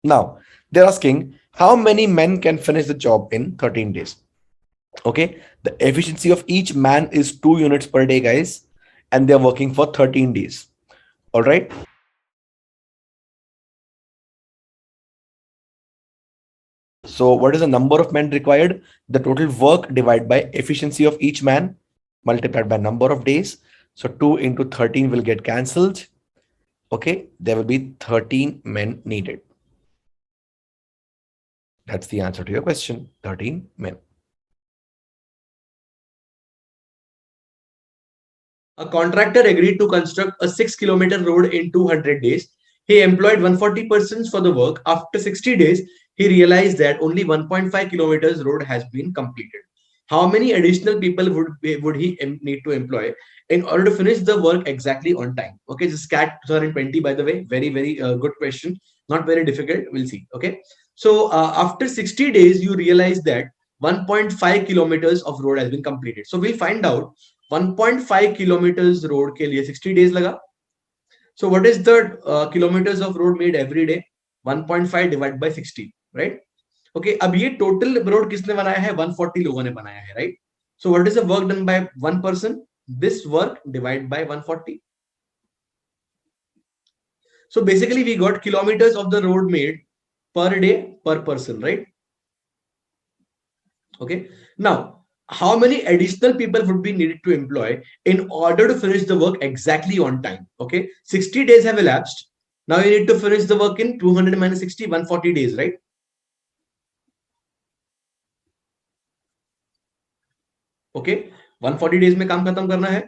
Now, they're asking how many men can finish the job in 13 days. Okay, the efficiency of each man is 2 units per day, guys, and they're working for 13 days. All right. So what is the number of men required? The total work divided by efficiency of each man multiplied by number of days. So 2 into 13 will get cancelled. Okay, there will be 13 men needed. That's the answer to your question, 13 men. A contractor agreed to construct a 6-kilometer road in 200 days. He employed 140 persons for the work. After 60 days, he realized that only 1.5 kilometers road has been completed. How many additional people would he need to employ in order to finish the work exactly on time? Okay, this is CAT 2020, by the way. Very good question. Not very difficult. We'll see. Okay. So after 60 days, you realize that 1.5 kilometers of road has been completed. So we'll find out 1.5 kilometers road के लिए 60 days लगा. So what is the kilometers of road made every day? 1.5 divided by 60, right? Okay, अब ये total road किसने बनाया है? 140 लोगों ने बनाया है, right? So what is the work done by one person? This work divided by 140. So basically we got kilometers of the road made per day per person, right? Okay. Now, how many additional people would be needed to employ in order to finish the work exactly on time? Okay, 60 days have elapsed. Now you need to finish the work in 200 minus 60, 140 days, right? Okay, 140 days में काम खत्म करना है,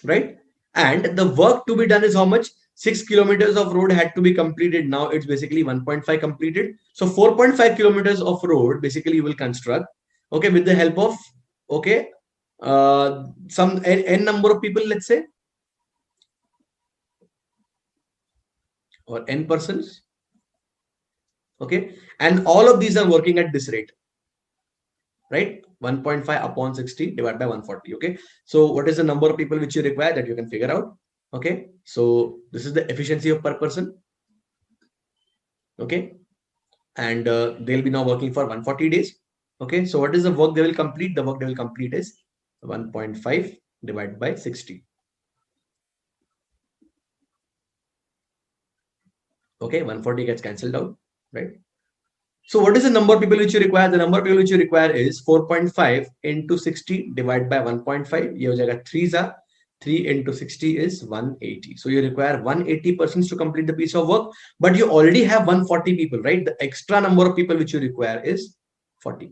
right? And the work to be done is how much? 6 kilometers of road had to be completed. Now it's basically 1.5 completed. So 4.5 kilometers of road basically you will construct, okay, with the help of, okay, some n number of people, let's say, or n persons. Okay, and all of these are working at this rate, right? 1.5 upon 60 divided by 140. Okay, so what is the number of people which you require, that you can figure out? Okay, so this is the efficiency of per person. Okay, and they'll be now working for 140 days. Okay, so what is the work they will complete? The work they will complete is 1.5 divided by 60. Okay, 140 gets cancelled out, right? So what is the number of people which you require? The number of people which you require is 4.5 into 60 divided by 1.5. ये हो जाएगा 3 3 into 60 is 180. So you require 180 persons to complete the piece of work, but you already have 140 people, right? The extra number of people which you require is 40.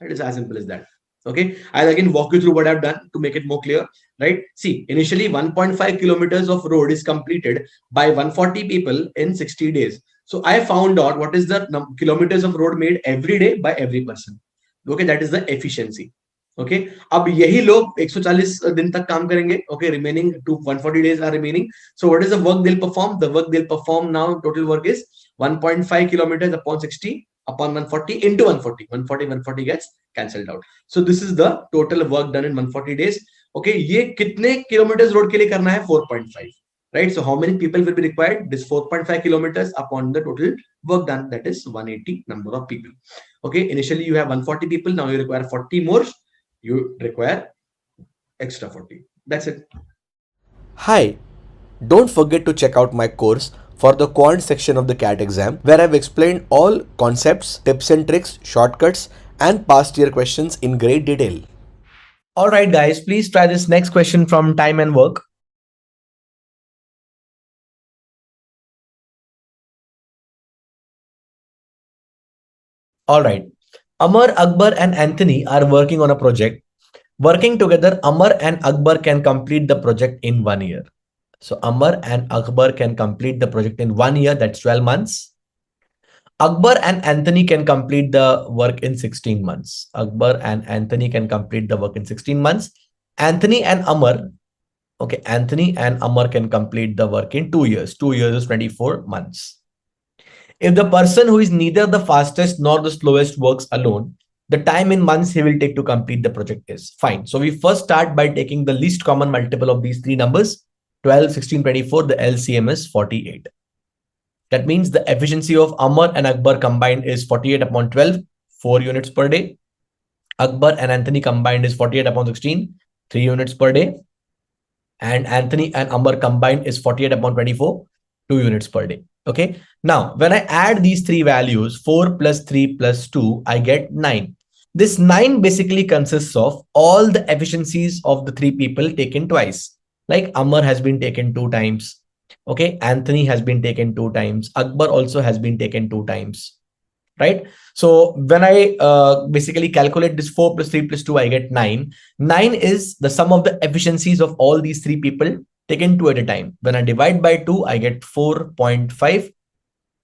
It is as simple as that. Okay, I'll again walk you through what I've done to make it more clear, right? See, initially 1.5 kilometers of road is completed by 140 people in 60 days. So I found out what is the kilometers of road made every day by every person. Okay, that is the efficiency. Okay, अब यही लोग 140 दिन तक काम करेंगे. Okay, remaining to 140 days are remaining. So what is the work they'll perform? The work they'll perform now, total work is 1.5 kilometers upon 60 upon 140 into 140. 140 gets cancelled out. So this is the total work done in 140 days. Okay, ये कितने kilometers road के लिए करना है? 4.5. Right, so how many people will be required? This 4.5 kilometers upon the total work done, that is 180 number of people. Okay, initially you have 140 people, now you require 40 more, you require extra 40. That's it. Hi, don't forget to check out my course for the quant section of the CAT exam, where I've explained all concepts, tips and tricks, shortcuts, and past year questions in great detail. All right, guys, please try this next question from Time and Work. All right. Amar, Akbar, and Anthony are working on a project. Working together, Amar and Akbar can complete the project in 1 year. So Amar and Akbar can complete the project in 1 year, that's 12 months. Akbar and Anthony can complete the work in 16 months. Akbar and Anthony can complete the work in 16 months. Anthony and Amar, okay, Anthony and Amar can complete the work in 2 years. 2 years is 24 months. If the person who is neither the fastest nor the slowest works alone, the time in months he will take to complete the project is fine. So we first start by taking the least common multiple of these three numbers, 12, 16, 24. The LCM is 48. That means the efficiency of Amar and Akbar combined is 48 upon 12, 4 units per day. Akbar and Anthony combined is 48 upon 16, 3 units per day. And Anthony and Amar combined is 48 upon 24, 2 units per day. Okay. Now, when I add these three values, 4 plus 3 plus 2, I get 9. This 9 basically consists of all the efficiencies of the three people taken twice. Like Amar has been taken 2 times. Okay. Anthony has been taken 2 times. Akbar also has been taken 2 times. Right. So when I basically calculate this 4 plus 3 plus 2, I get 9. 9 is the sum of the efficiencies of all these three people taken 2 at a time. When I divide by 2, I get 4.5.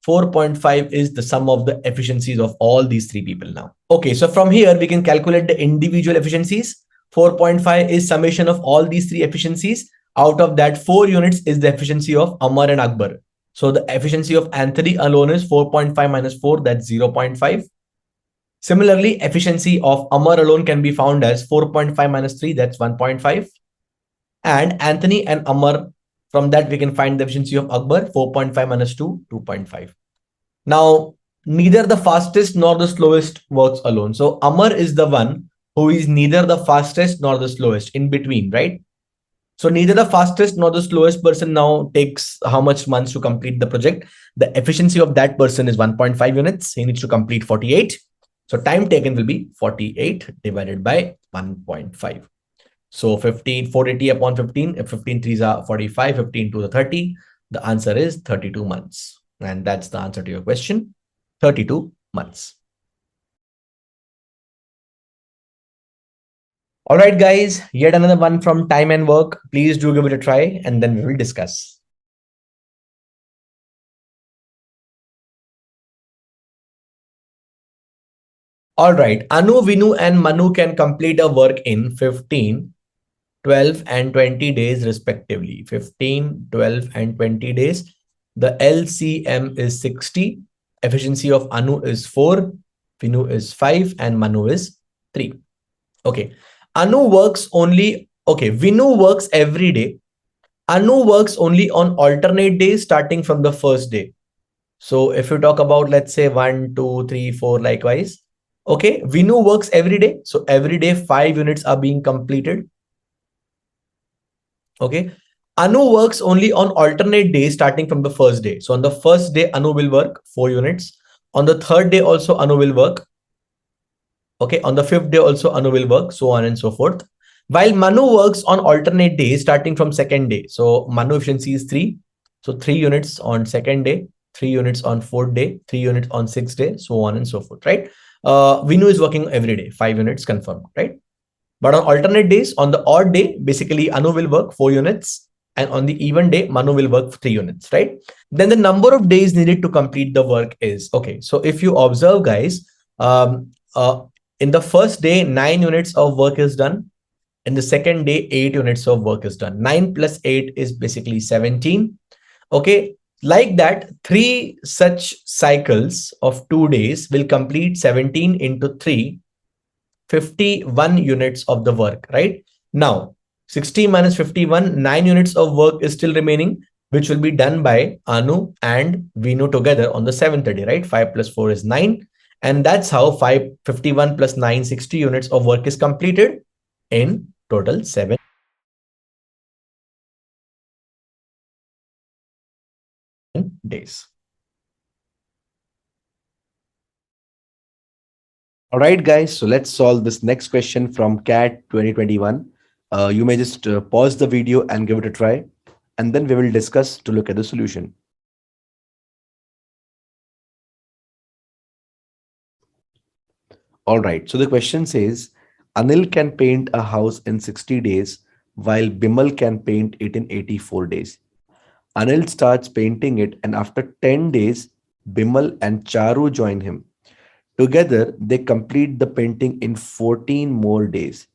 4.5 is the sum of the efficiencies of all these three people now. Okay, so from here, we can calculate the individual efficiencies. 4.5 is summation of all these three efficiencies. Out of that, 4 units is the efficiency of Amar and Akbar. So the efficiency of Anthony alone is 4.5 minus 4, that's 0.5. Similarly, efficiency of Amar alone can be found as 4.5 minus 3, that's 1.5. And Anthony and Amar, from that we can find the efficiency of Akbar, 4.5 minus 2, 2.5. Now, neither the fastest nor the slowest works alone. So Amar is the one who is neither the fastest nor the slowest, in between, right? So neither the fastest nor the slowest person now takes how much months to complete the project. The efficiency of that person is 1.5 units. He needs to complete 48. So time taken will be 48 divided by 1.5. So 15, 480 upon 15, if 15 threes are 45, 15 to the 30, the answer is 32 months. And that's the answer to your question, 32 months. All right, guys, yet another one from Time and Work. Please do give it a try and then we will discuss. All right, Anu, Vinu and Manu can complete a work in 15, 12 and 20 days respectively. 15, 12 and 20 days. The LCM is 60. Efficiency of Anu is 4, Vinu is 5 and Manu is 3. Okay. Anu works only, okay, Vinu works every day. Anu works only on alternate days starting from the first day. So if you talk about, let's say 1, 2, 3, 4, likewise. Okay, Vinu works every day. So every day 5 units are being completed. Okay. Anu works only on alternate days starting from the first day. So on the first day, Anu will work 4 units. On the third day also, Anu will work. Okay. On the fifth day also, Anu will work, so on and so forth. While Manu works on alternate days starting from second day. So Manu efficiency is 3. So 3 units on second day, 3 units on fourth day, 3 units on sixth day, so on and so forth, right? Vinu is working every day, 5 units confirmed, right? But on alternate days, on the odd day, basically Anu will work 4 units. And on the even day, Manu will work 3 units, right? Then the number of days needed to complete the work is, okay, so if you observe, guys, in the first day, 9 units of work is done. In the second day, 8 units of work is done. 9 plus 8 is basically 17. Okay, like that, 3 such cycles of 2 days will complete 17 into 3. 51 units of the work, right? Now, 60 minus 51, 9 units of work is still remaining, which will be done by Anu and Vinu together on the 7:30, right? 5 plus 4 is 9. And that's how 551 plus 9, 60 units of work is completed in total 7 days. All right, guys. So let's solve this next question from CAT 2021. You may just pause the video and give it a try, and then we will discuss to look at the solution. All right. So the question says Anil can paint a house in 60 days, while Bimal can paint it in 84 days. Anil starts painting it, and after 10 days, Bimal and Charu join him. Together, they complete the painting in 14 more days.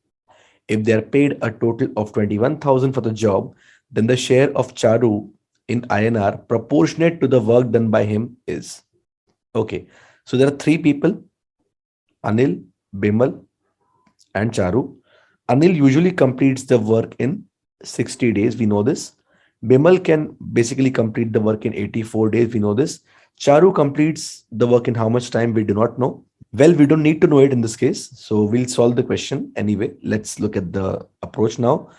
If they are paid a total of 21,000 for the job, then the share of Charu in INR proportionate to the work done by him is. Okay, so there are three people: Anil, Bimal, and Charu. Anil usually completes the work in 60 days. We know this. Bimal can basically complete the work in 84 days. We know this. Charu completes the work in how much time? We do not know. Well, we don't need to know it in this case. So we'll solve the question anyway. Let's look at the approach now.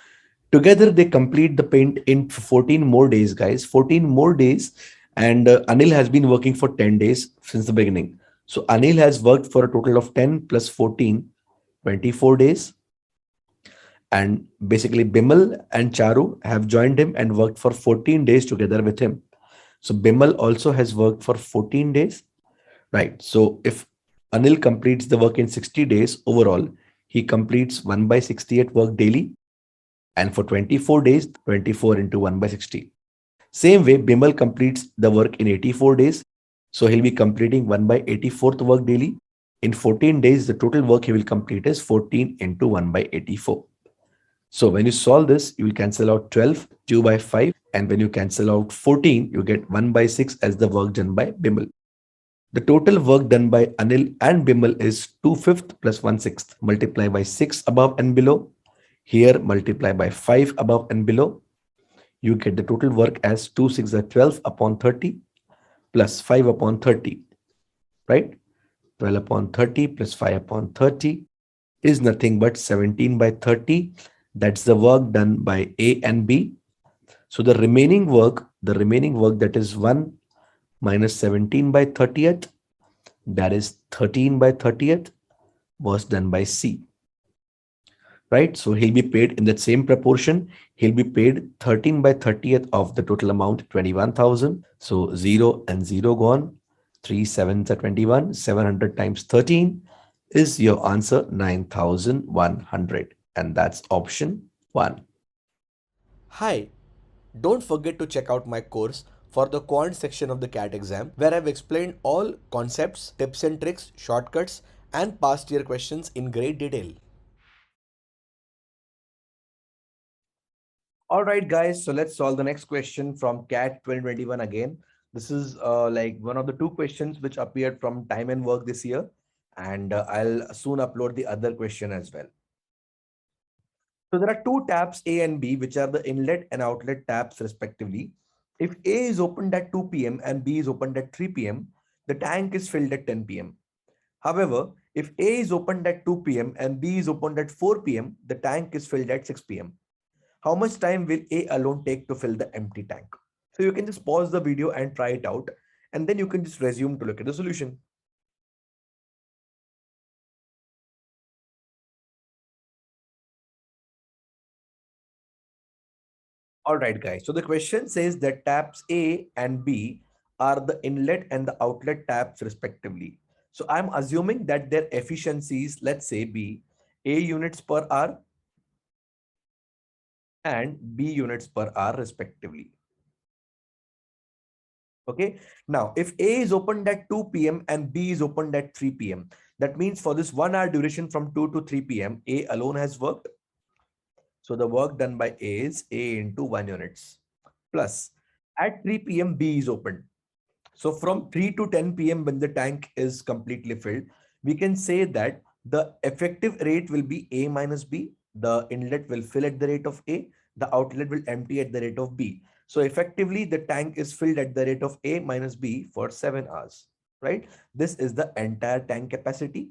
Together, they complete the paint in 14 more days, guys. 14 more days. And Anil has been working for 10 days since the beginning. So Anil has worked for a total of 10 plus 14, 24 days. And basically, Bimal and Charu have joined him and worked for 14 days together with him. So Bimal also has worked for 14 days. Right. So if Anil completes the work in 60 days overall, he completes 1 by 60 at work daily. And for 24 days, 24 into 1 by 60. Same way, Bimal completes the work in 84 days. So he'll be completing 1 by 84th work daily. In 14 days, the total work he will complete is 14 into 1 by 84. So when you solve this, you will cancel out 12, 2 by 5. And when you cancel out 14, you get 1 by 6 as the work done by Bimal. The total work done by Anil and Bimal is 2/5 plus 1/6. Multiply by 6 above and below. Here multiply by 5 above and below. You get the total work as 2 6 are 12 upon 30 plus 5 upon 30. Right? 12 upon 30 plus 5 upon 30 is nothing but 17 by 30. That's the work done by A and B. So the remaining work that is 1 minus 17 by 30th, that is 13 by 30th, was done by C. Right? So he'll be paid in that same proportion. He'll be paid 13 by 30th of the total amount, 21,000. So 0 and 0 gone. 3 sevens are 21. 700 times 13 is your answer, 9,100. And that's option 1. Hi, don't forget to check out my course for the quant section of the CAT exam where I've explained all concepts, tips and tricks, shortcuts, and past year questions in great detail. All right, guys. So let's solve the next question from CAT 2021 again. This is like one of the two questions which appeared from Time and Work this year. And I'll soon upload the other question as well. So there are two tabs A and B, which are the inlet and outlet tabs respectively. If A is opened at 2 p.m. and B is opened at 3 p.m., the tank is filled at 10 p.m. However, if A is opened at 2 p.m. and B is opened at 4 p.m., the tank is filled at 6 p.m. How much time will A alone take to fill the empty tank? So you can just pause the video and try it out, and then you can just resume to look at the solution. All right, guys. So the question says that tabs A and B are the inlet and the outlet tabs respectively. So I'm assuming that their efficiencies, let's say be A units per hour and B units per hour respectively. Okay. Now, if A is opened at 2 p.m. and B is opened at 3 p.m., that means for this 1 hour duration from 2 to 3 p.m., A alone has worked. So the work done by A is A into 1 units plus at 3 p.m. B is opened. So from 3 to 10 p.m. when the tank is completely filled, we can say that The effective rate will be A minus B. The inlet will fill at the rate of A. The outlet will empty at the rate of B. So effectively, the tank is filled at the rate of A minus B for 7 hours, right? This is the entire tank capacity.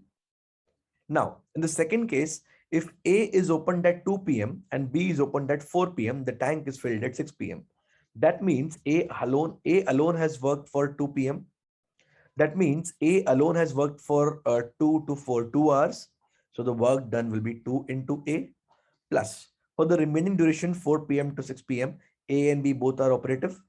Now, in the second case, if A is opened at 2 p.m. and B is opened at 4 p.m., the tank is filled at 6 p.m. That means A alone has worked for 2 p.m. That means A alone has worked for 2 hours. So the work done will be 2 into A plus for the remaining duration 4 p.m. to 6 p.m. A and B both are operative.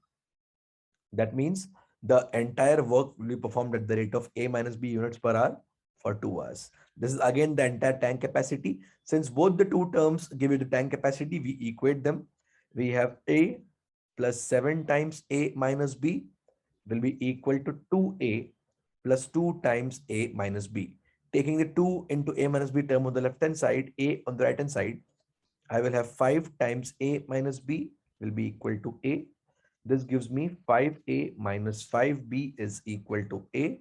That means the entire work will be performed at the rate of A minus B units per hour for 2 hours. This is again the entire tank capacity. Since both the two terms give you the tank capacity, we equate them. We have A plus 7 times A minus B will be equal to 2A plus 2 times A minus B. Taking the 2 into A minus B term on the left hand side, A on the right hand side, I will have 5 times A minus B will be equal to A. This gives me 5A minus 5B is equal to A,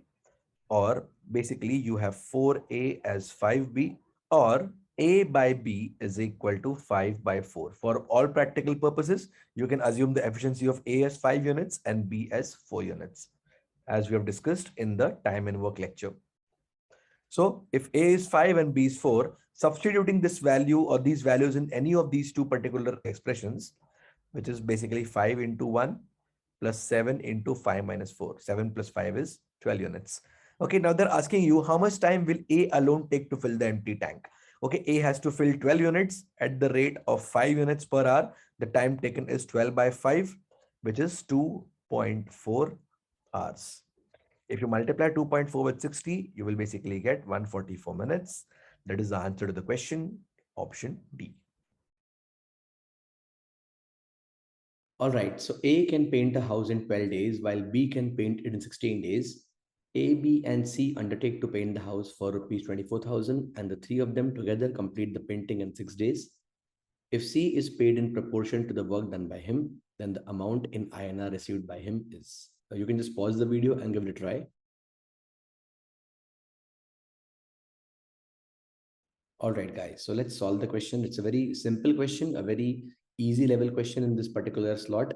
or basically you have 4A as 5B, or A by B is equal to 5 by 4. For all practical purposes, you can assume the efficiency of A as 5 units and B as 4 units, as we have discussed in the time and work lecture. So if A is 5 and B is 4, substituting this value or these values in any of these two particular expressions, which is basically 5 into 1 plus 7 into 5 minus 4. 7 plus 5 is 12 units. Okay, now they're asking you how much time will A alone take to fill the empty tank? Okay, A has to fill 12 units at the rate of 5 units per hour. The time taken is 12 by 5, which is 2.4 hours. If you multiply 2.4 with 60, you will basically get 144 minutes. That is the answer to the question, option D. All right, so A can paint a house in 12 days while B can paint it in 16 days. A, B, and C undertake to paint the house for rupees 24,000 and the three of them together complete the painting in 6 days. If C is paid in proportion to the work done by him, then the amount in INR received by him is. You can just pause the video and give it a try. All right, guys, so let's solve the question. It's a very simple question, a very easy level question in this particular slot.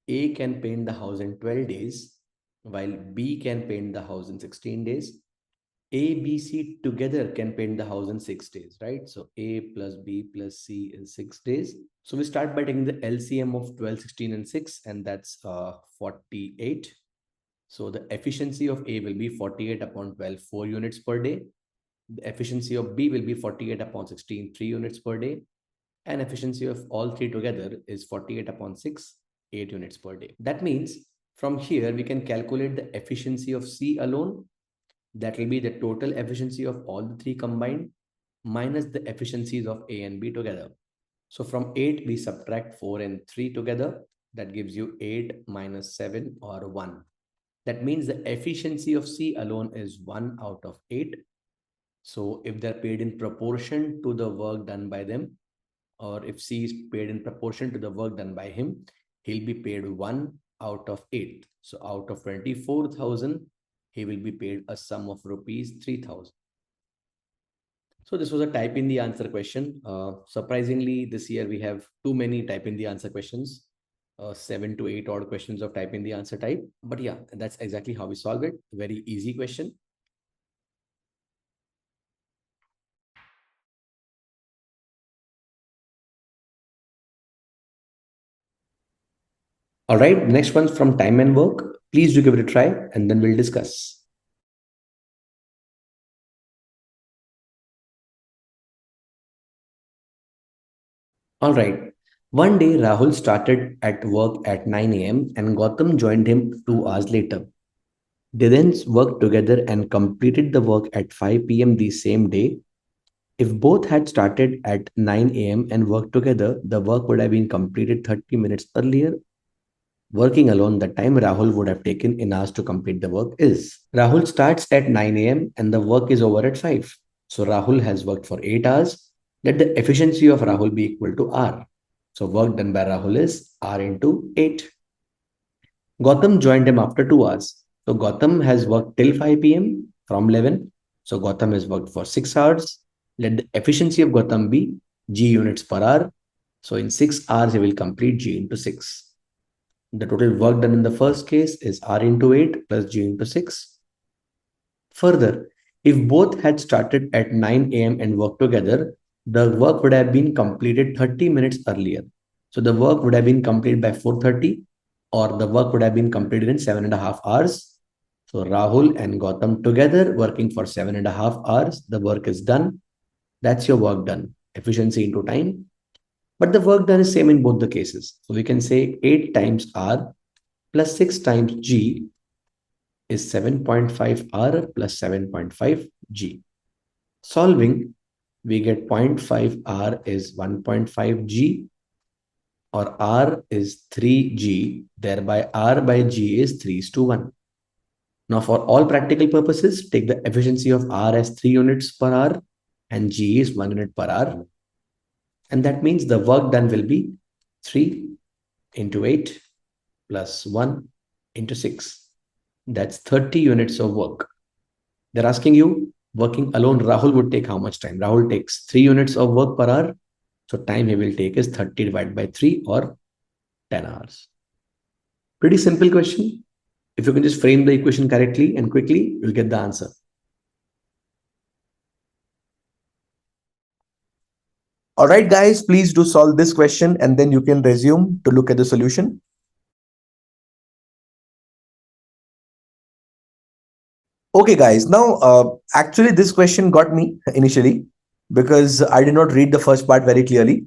A can paint the house in 12 days, while B can paint the house in 16 days. A, B, C together can paint the house in 6 days, right? So A plus B plus C is 6 days. So we start by taking the LCM of 12, 16, and 6, and that's 48. So the efficiency of A will be 48 upon 12, 4 units per day. The efficiency of B will be 48 upon 16, 3 units per day. And efficiency of all three together is 48 upon 6, 8 units per day. That means from here, we can calculate the efficiency of C alone. That will be the total efficiency of all the three combined minus the efficiencies of A and B together. So from 8, we subtract 4 and 3 together. That gives you 8 minus 7 or 1. That means the efficiency of C alone is 1 out of 8. So if they're paid in proportion to the work done by them, or if C is paid in proportion to the work done by him, he'll be paid 1 out of 8. So out of 24,000, he will be paid a sum of rupees 3,000. So this was a type in the answer question. Surprisingly, this year we have too many type in the answer questions, 7 to 8 odd questions of type in the answer type. But yeah, that's exactly how we solve it. Very easy question. All right, next one's from time and work. Please do give it a try and then we'll discuss. All right. One day, Rahul started at work at 9 a.m. and Gautam joined him 2 hours later. They then worked together and completed the work at 5 p.m. the same day. If both had started at 9 a.m. and worked together, the work would have been completed 30 minutes earlier. Working alone, the time Rahul would have taken in hours to complete the work is. Rahul starts at 9 a.m. and the work is over at 5. So Rahul has worked for 8 hours. Let the efficiency of Rahul be equal to R. So work done by Rahul is R into 8. Gautam joined him after 2 hours. So Gautam has worked till 5 p.m. from 11. So Gautam has worked for 6 hours. Let the efficiency of Gautam be G units per hour. So in 6 hours, he will complete G into 6. The total work done in the first case is R into 8 plus G into 6. Further, if both had started at 9 a.m. and worked together, the work would have been completed 30 minutes earlier. So the work would have been completed by 4:30, or the work would have been completed in 7.5 hours. So Rahul and Gautam together working for 7.5 hours, the work is done. That's your work done. Efficiency into time. But the work done is same in both the cases. So we can say 8 times R plus 6 times G is 7.5 R plus 7.5 G. Solving, we get 0.5 R is 1.5 G, or R is 3 G, thereby R by G is 3:1. Now, for all practical purposes, take the efficiency of R as 3 units per hour and G is 1 unit per hour. And that means the work done will be 3 into 8 plus 1 into 6. That's 30 units of work. They're asking you, working alone, Rahul would take how much time? Rahul takes 3 units of work per hour. So time he will take is 30 divided by 3, or 10 hours. Pretty simple question. If you can just frame the equation correctly and quickly, you'll get the answer. All right, guys, please do solve this question and then you can resume to look at the solution. Okay, guys, now actually this question got me initially because I did not read the first part very clearly.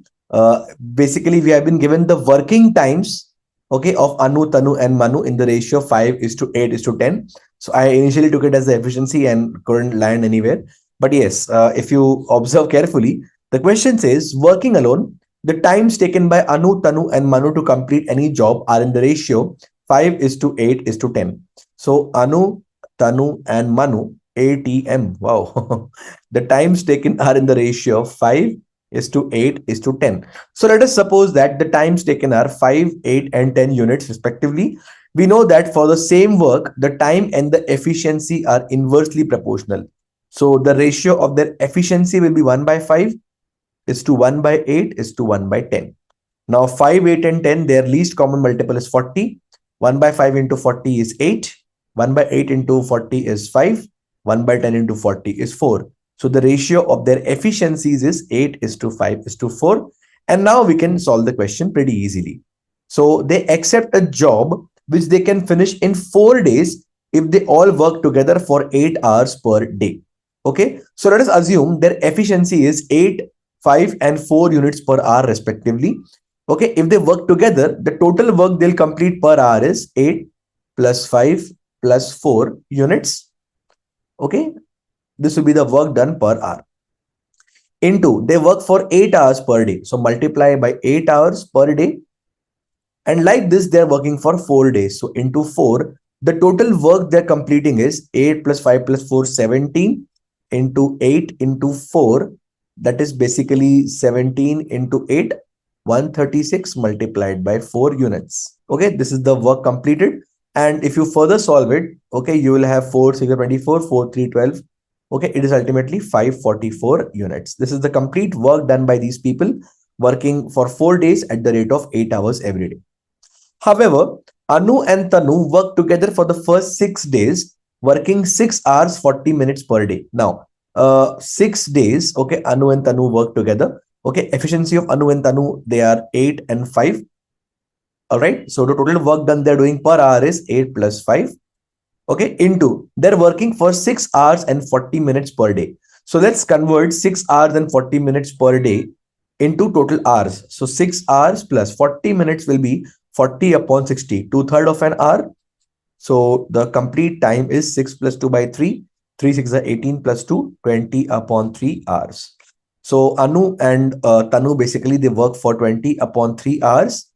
Basically, we have been given the working times, okay, of Anu, Tanu, and Manu in the ratio 5:8:10. So I initially took it as the efficiency and couldn't land anywhere. But yes, if you observe carefully, the question says working alone, the times taken by Anu, Tanu, and Manu to complete any job are in the ratio 5:8:10. So Anu, Tanu, and Manu, ATM. Wow. The times taken are in the ratio of 5:8:10. So let us suppose that the times taken are 5, 8, and 10 units respectively. We know that for the same work, the time and the efficiency are inversely proportional. So the ratio of their efficiency will be 1 by 5 is to 1 by 8 is to 1 by 10. Now 5, 8, and 10, their least common multiple is 40. 1 by 5 into 40 is 8. 1 by 8 into 40 is 5. 1 by 10 into 40 is 4. So the ratio of their efficiencies is 8:5:4. And now we can solve the question pretty easily. So they accept a job which they can finish in 4 days if they all work together for 8 hours per day. Okay, so let us assume their efficiency is 8, 5, and 4 units per hour respectively. Okay, if they work together, the total work they'll complete per hour is 8 plus 5 plus 4 units. Okay, this will be the work done per hour. Into, they work for 8 hours per day. So multiply by 8 hours per day. And like this, they're working for 4 days. So into 4, the total work they're completing is 8 plus 5 plus 4, 17 into 8 into 4. That is basically 17 into 8, 136 multiplied by 4 units. Okay, this is the work completed. And if you further solve it, okay, you will have 4, 6, 24, 4, 3, 12. Okay, it is ultimately 544 units. This is the complete work done by these people working for 4 days at the rate of 8 hours every day. However, Anu and Tanu work together for the first 6 days, working 6 hours 40 minutes per day. Now, 6 days, okay, Anu and Tanu work together. Okay, efficiency of Anu and Tanu, they are 8 and 5. All right, so the total work done they're doing per hour is 8 plus 5. Okay, into, they're working for 6 hours and 40 minutes per day. So let's convert 6 hours and 40 minutes per day into total hours. So 6 hours plus 40 minutes will be 40 upon 60, 2/3 of an hour. So the complete time is 6 plus 2 by 3. 3 6 are 18 plus 2, 20 upon 3 hours. So Anu and Tanu, basically they work for 20 upon 3 hours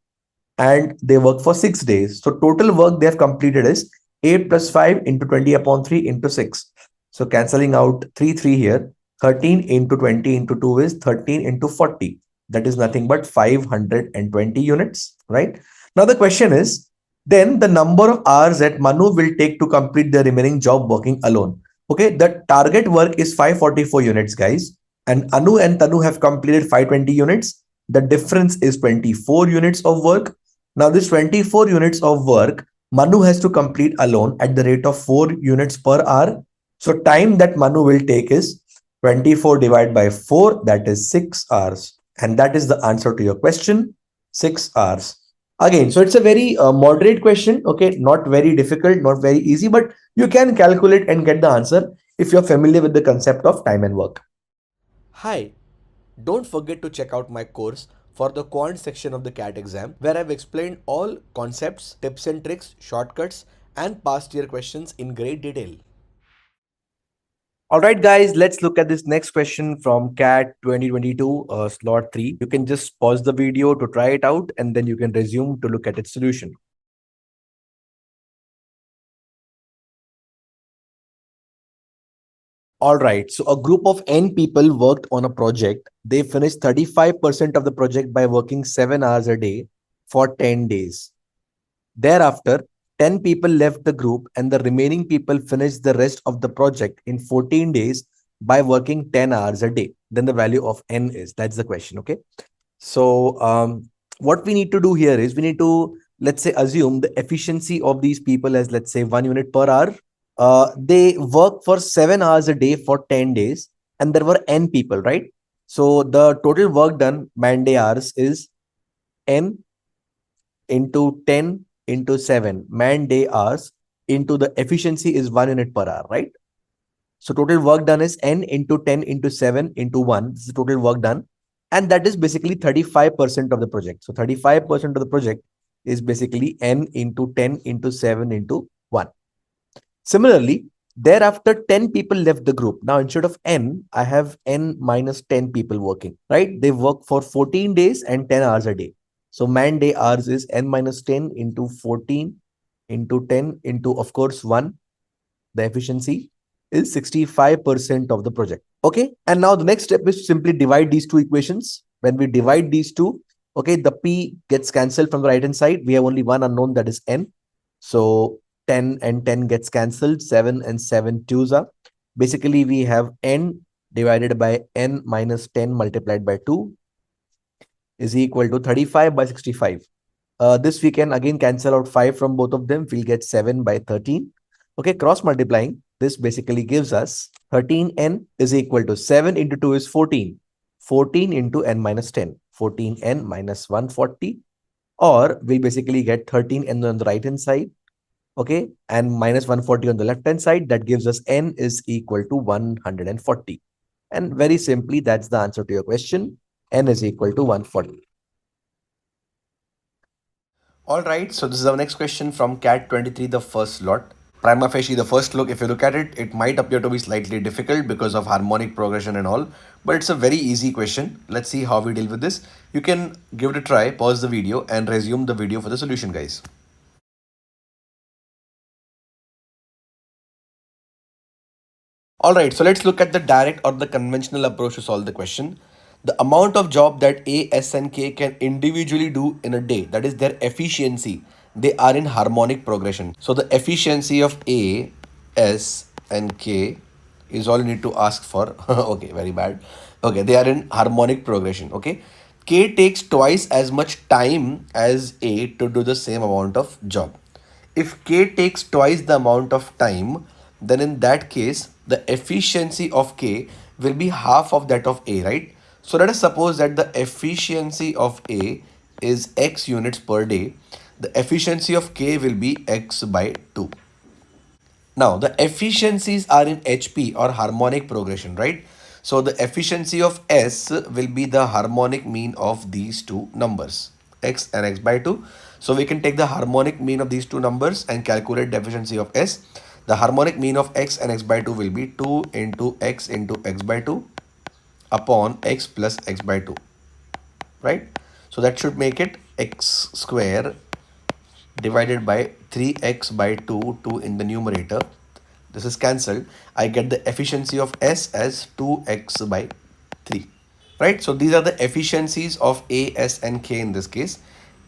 and they work for 6 days. So total work they have completed is 8 plus 5 into 20 upon 3 into 6. So cancelling out 3 3 here, 13 into 20 into 2 is 13 into 40. That is nothing but 520 units, right? Now the question is, then the number of hours that Manu will take to complete the remaining job working alone. Okay, the target work is 544 units, guys. And Anu and Tanu have completed 520 units. The difference is 24 units of work. Now, this 24 units of work, Manu has to complete alone at the rate of 4 units per hour. So, time that Manu will take is 24 divided by 4, that is 6 hours. And that is the answer to your question, 6 hours. Again, so it's a very moderate question. Okay, not very difficult, not very easy, but you can calculate and get the answer if you're familiar with the concept of time and work. Hi, don't forget to check out my course for the quant section of the CAT exam, where I've explained all concepts, tips and tricks, shortcuts, and past year questions in great detail. All right, guys, let's look at this next question from CAT 2022, slot 3. You can just pause the video to try it out and then you can resume to look at its solution. All right, so a group of N people worked on a project. They finished 35% of the project by working 7 hours a day for 10 days. Thereafter, 10 people left the group and the remaining people finished the rest of the project in 14 days by working 10 hours a day. Then the value of N is. That's the question, okay? So what we need to do here is we need to, let's say, assume the efficiency of these people as, let's say, 1 unit per hour. They work for 7 hours a day for 10 days and there were N people, right? So the total work done, man day hours, is N into 10 into 7 man day hours into the efficiency is 1 unit per hour, right? So total work done is N into 10 into 7 into 1. This is total work done. And that is basically 35% of the project. So 35% of the project is basically N into 10 into 7 into 1. Similarly, thereafter 10 people left the group. Now instead of N, I have N minus 10 people working, right? They work for 14 days and 10 hours a day. So man day hours is N minus 10 into 14 into 10 into, of course, 1. The efficiency is 65% of the project. Okay. And now the next step is to simply divide these two equations. When we divide these two, okay, the P gets cancelled from the right hand side. We have only one unknown, that is N. So 10 and 10 gets cancelled. 7 and 7 twos are. Basically, we have N divided by N minus 10 multiplied by 2 is equal to 35 by 65. This we can again cancel out 5 from both of them. We'll get 7 by 13. Okay, cross multiplying. This basically gives us 13n is equal to 7 into 2 is 14. 14 into n minus 10. 14n minus 140. Or we'll basically get 13n on the right hand side. Okay, and minus 140 on the left hand side. That gives us n is equal to 140. And very simply, that's the answer to your question. N is equal to 140. All right, so this is our next question from CAT 23, the first slot. Prima facie, the first look, if you look at it, it might appear to be slightly difficult because of harmonic progression and all, but it's a very easy question. Let's see how we deal with this. You can give it a try, pause the video and resume the video for the solution, guys. Alright, so let's look at the direct or the conventional approach to solve the question. The amount of job that A, S and K can individually do in a day, that is their efficiency, they are in harmonic progression. So the efficiency of A, S and K is all you need to ask for. Okay, very bad. Okay, they are in harmonic progression. Okay, K takes twice as much time as A to do the same amount of job. If K takes twice the amount of time, then in that case, the efficiency of K will be half of that of A, right? So let us suppose that the efficiency of A is X units per day. The efficiency of K will be X by 2. Now, the efficiencies are in HP or harmonic progression, right? So the efficiency of S will be the harmonic mean of these two numbers, X and X by 2. So we can take the harmonic mean of these two numbers and calculate the efficiency of S. The harmonic mean of X and X by 2 will be 2 into X by 2 upon X plus X by 2, right? So that should make it X square divided by 3x by 2, 2 in the numerator. This is cancelled. I get the efficiency of S as 2x by 3. Right? So these are the efficiencies of A, S and K in this case.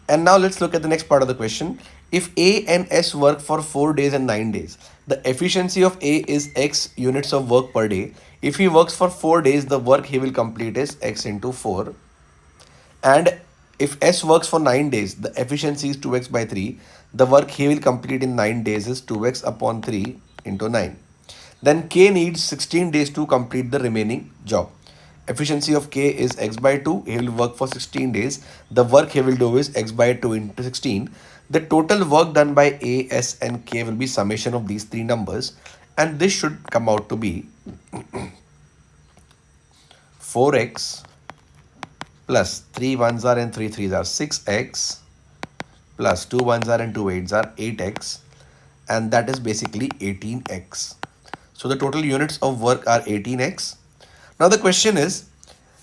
And now let's look at the next part of the question. If A and S work for 4 days and 9 days, the efficiency of A is X units of work per day. If he works for 4 days, the work he will complete is X into 4. And if S works for 9 days, the efficiency is 2x by 3. The work he will complete in 9 days is 2x upon 3 into 9. Then K needs 16 days to complete the remaining job. Efficiency of K is x by 2. He will work for 16 days. The work he will do is x by 2 into 16. The total work done by A, S and K will be summation of these three numbers. And this should come out to be 4x plus 3 ones are and 3 threes are 6x plus 2 ones are and 2 eights are 8x, and that is basically 18x. So the total units of work are 18x. Now the question is,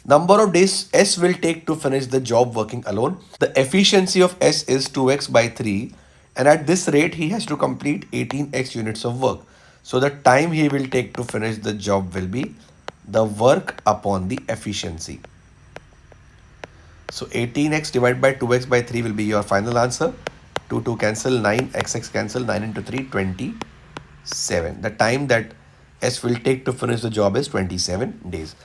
number of days S will take to finish the job working alone. The efficiency of S is 2x by 3, and at this rate he has to complete 18x units of work. So the time he will take to finish the job will be the work upon the efficiency. So 18x divided by 2x by 3 will be your final answer. 2 cancel, 9, x cancel, 9 into 3, 27. The time that S will take to finish the job is 27 days.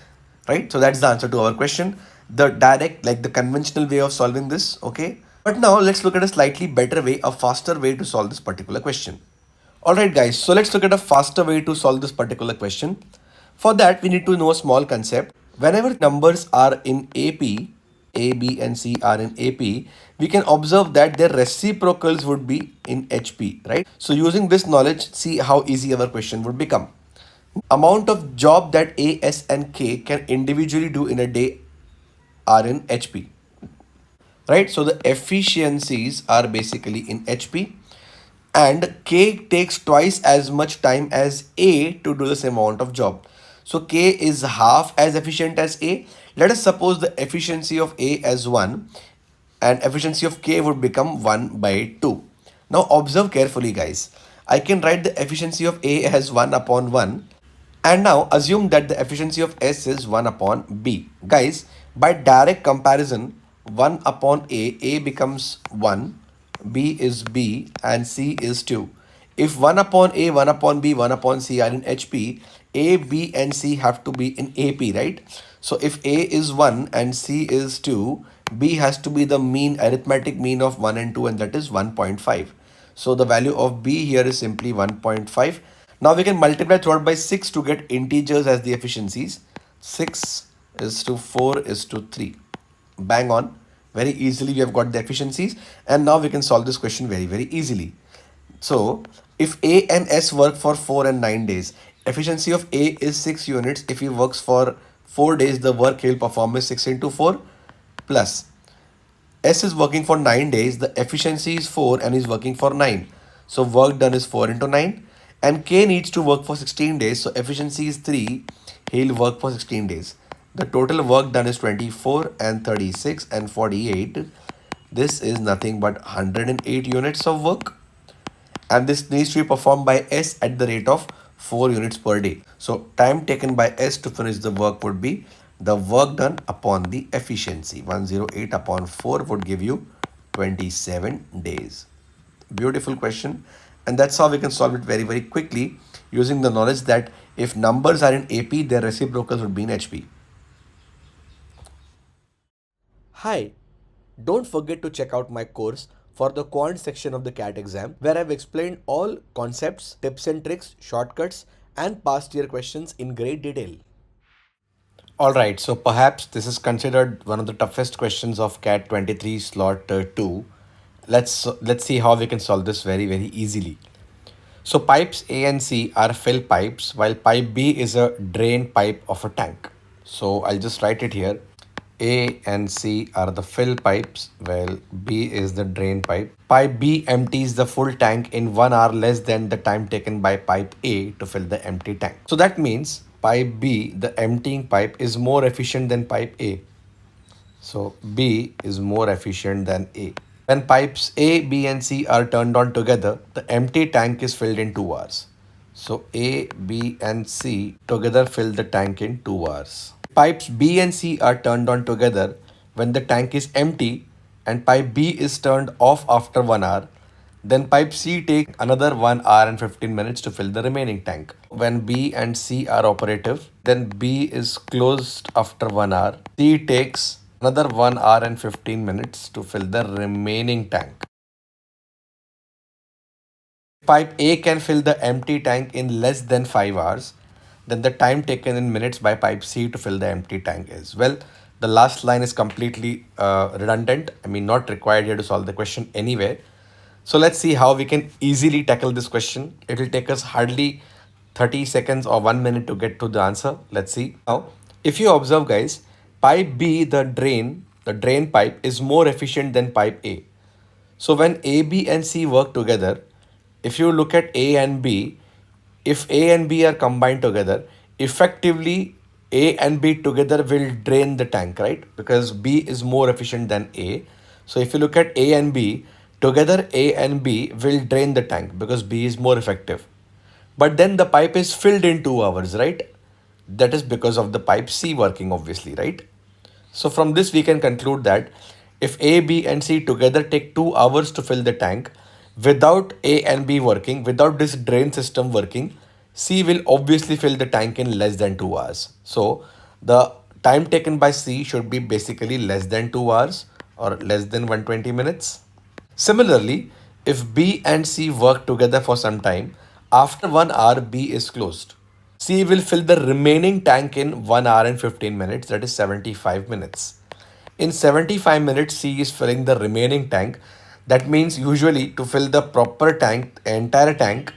Right? So that's the answer to our question. The direct, like the conventional way of solving this, okay? But now let's look at a slightly better way, a faster way to solve this particular question. Alright guys, so let's look at a faster way to solve this particular question. For that, we need to know a small concept. Whenever numbers are in AP, A, B and C are in AP, we can observe that their reciprocals would be in HP, right? So using this knowledge, see how easy our question would become. Amount of job that A, S and K can individually do in a day are in HP, right? So the efficiencies are basically in HP, and K takes twice as much time as A to do the same amount of job. So K is half as efficient as A. Let us suppose the efficiency of A as 1 and efficiency of K would become 1 by 2. Now observe carefully guys. I can write the efficiency of A as 1 upon 1, and now assume that the efficiency of S is 1 upon B. Guys, by direct comparison, 1 upon A becomes 1, B is B, and C is 2. If 1 upon A, 1 upon B, 1 upon C are in HP, A, B, and C have to be in AP, right? So if A is 1 and C is 2, B has to be the mean, arithmetic mean of 1 and 2, and that is 1.5. So the value of B here is simply 1.5. Now we can multiply throughout by 6 to get integers as the efficiencies. 6 is to 4 is to 3. Bang on. Very easily we have got the efficiencies, and now we can solve this question very, very easily. So if A and S work for 4 and 9 days, efficiency of A is 6 units. If he works for 4 days, the work he will perform is 6 into 4 plus S is working for 9 days, the efficiency is 4 and is working for 9. So work done is 4 into 9. And K needs to work for 16 days, so efficiency is 3. He'll work for 16 days. The total work done is 24 and 36 and 48. This is nothing but 108 units of work. And this needs to be performed by S at the rate of 4 units per day. So time taken by S to finish the work would be the work done upon the efficiency. 108 upon 4 would give you 27 days. Beautiful question. And that's how we can solve it very, very quickly using the knowledge that if numbers are in AP, their reciprocals would be in HP. Hi, don't forget to check out my course for the quant section of the CAT exam, where I've explained all concepts, tips and tricks, shortcuts, and past year questions in great detail. Alright, so perhaps this is considered one of the toughest questions of CAT 23 slot 2. Let's see how we can solve this very, very easily. So pipes A and C are fill pipes, while pipe B is a drain pipe of a tank. So I'll just write it here. A and C are the fill pipes, while B is the drain pipe. Pipe B empties the full tank in 1 hour less than the time taken by pipe A to fill the empty tank. So that means pipe B, the emptying pipe, is more efficient than pipe A. So B is more efficient than A. When pipes A, B and C are turned on together, the empty tank is filled in 2 hours. So A, B and C together fill the tank in 2 hours. Pipes B and C are turned on together when the tank is empty and pipe B is turned off after 1 hour. Then pipe C take another 1 hour and 15 minutes to fill the remaining tank. When B and C are operative, then B is closed after 1 hour. C takes another 1 hour and 15 minutes to fill the remaining tank. Pipe A can fill the empty tank in less than 5 hours, then the time taken in minutes by pipe C to fill the empty tank is. Well, the last line is completely redundant. I mean, not required here to solve the question anyway. So let's see how we can easily tackle this question. It will take us hardly 30 seconds or 1 minute to get to the answer. Let's see. Now, if you observe guys, pipe B, the drain pipe is more efficient than pipe A. So when A, B and C work together, if you look at A and B, if A and B are combined together, effectively A and B together will drain the tank, right? Because B is more efficient than A. So if you look at A and B, together A and B will drain the tank because B is more effective. But then the pipe is filled in 2 hours, right? That is because of the pipe C working, obviously, right? So from this we can conclude that if A, B and C together take 2 hours to fill the tank, without A and B working, without this drain system working, C will obviously fill the tank in less than 2 hours. So the time taken by C should be basically less than 2 hours or less than 120 minutes. Similarly, if B and C work together for some time, after 1 hour B is closed. C will fill the remaining tank in 1 hour and 15 minutes, that is 75 minutes. In 75 minutes, C is filling the remaining tank. That means usually to fill the proper tank, entire tank,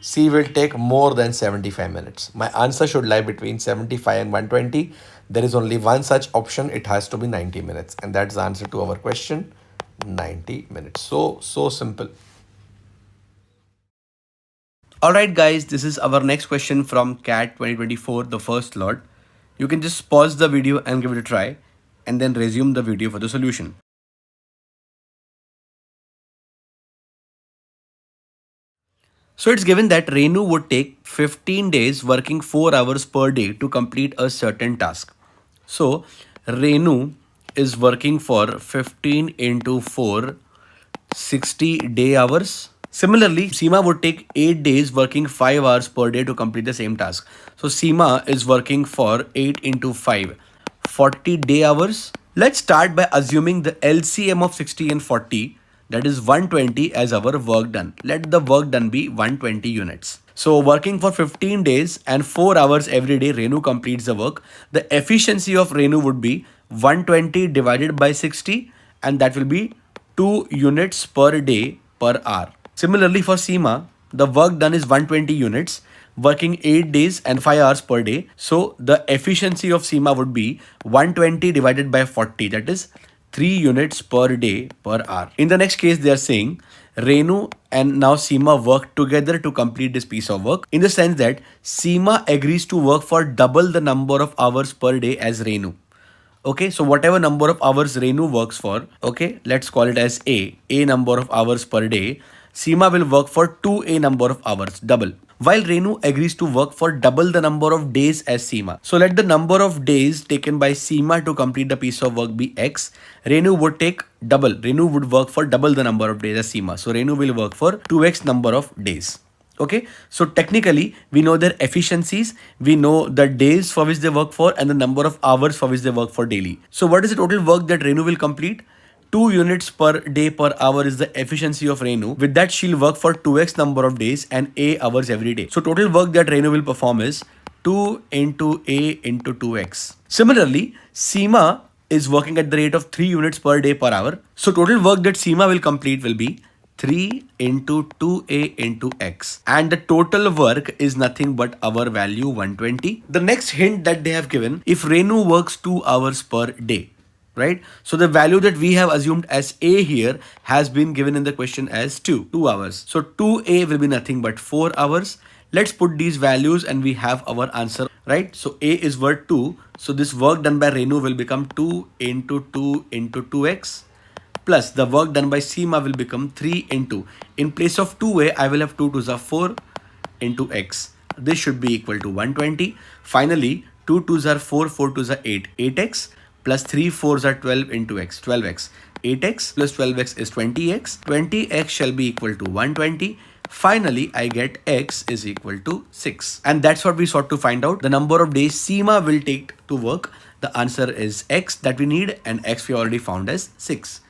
C will take more than 75 minutes. My answer should lie between 75 and 120. There is only one such option. It has to be 90 minutes. And that's the answer to our question, 90 minutes. So simple. Alright guys, this is our next question from CAT 2024, the first lot. You can just pause the video and give it a try and then resume the video for the solution. So it's given that Renu would take 15 days working 4 hours per day to complete a certain task. So Renu is working for 15 into 4, 60 day hours. Similarly, Seema would take 8 days working 5 hours per day to complete the same task. So Seema is working for 8 into 5, 40 day hours. Let's start by assuming the LCM of 60 and 40, that is 120 as our work done. Let the work done be 120 units. So working for 15 days and 4 hours every day, Renu completes the work. The efficiency of Renu would be 120 divided by 60, and that will be 2 units per day per hour. Similarly for Seema, the work done is 120 units, working 8 days and 5 hours per day. So the efficiency of Seema would be 120 divided by 40, that is 3 units per day per hour. In the next case, they are saying Renu and now Seema work together to complete this piece of work, in the sense that Seema agrees to work for double the number of hours per day as Renu. Okay, so whatever number of hours Renu works for, okay, let's call it as A number of hours per day. Seema will work for 2A number of hours, double. While Renu agrees to work for double the number of days as Seema. So let the number of days taken by Seema to complete the piece of work be X. Renu would take double. Renu would work for double the number of days as Seema. So Renu will work for 2X number of days. Okay, so technically we know their efficiencies, we know the days for which they work for and the number of hours for which they work for daily. So what is the total work that Renu will complete? 2 units per day per hour is the efficiency of Renu. With that, she'll work for 2x number of days and A hours every day. So total work that Renu will perform is 2 into A into 2x. Similarly, Seema is working at the rate of 3 units per day per hour. So total work that Seema will complete will be 3 into 2A into X. And the total work is nothing but our value 120. The next hint that they have given, if Renu works 2 hours per day, right? So the value that we have assumed as A here has been given in the question as 2 hours. So 2A will be nothing but 4 hours. Let's put these values and we have our answer, right? So A is worth 2. So this work done by Renu will become 2 into 2 into 2x. Plus the work done by Seema will become 3 into, in place of 2A, I will have 2 to the 4 into x. This should be equal to 120. Finally, 2 2s are 4, 4 2s are 8, 8x plus 3 4s are 12 into x, 12x. 8x plus 12x is 20x. 20x shall be equal to 120. Finally, I get x is equal to 6. And that's what we sought to find out. The number of days SEMA will take to work. The answer is x that we need, and x we already found as 6.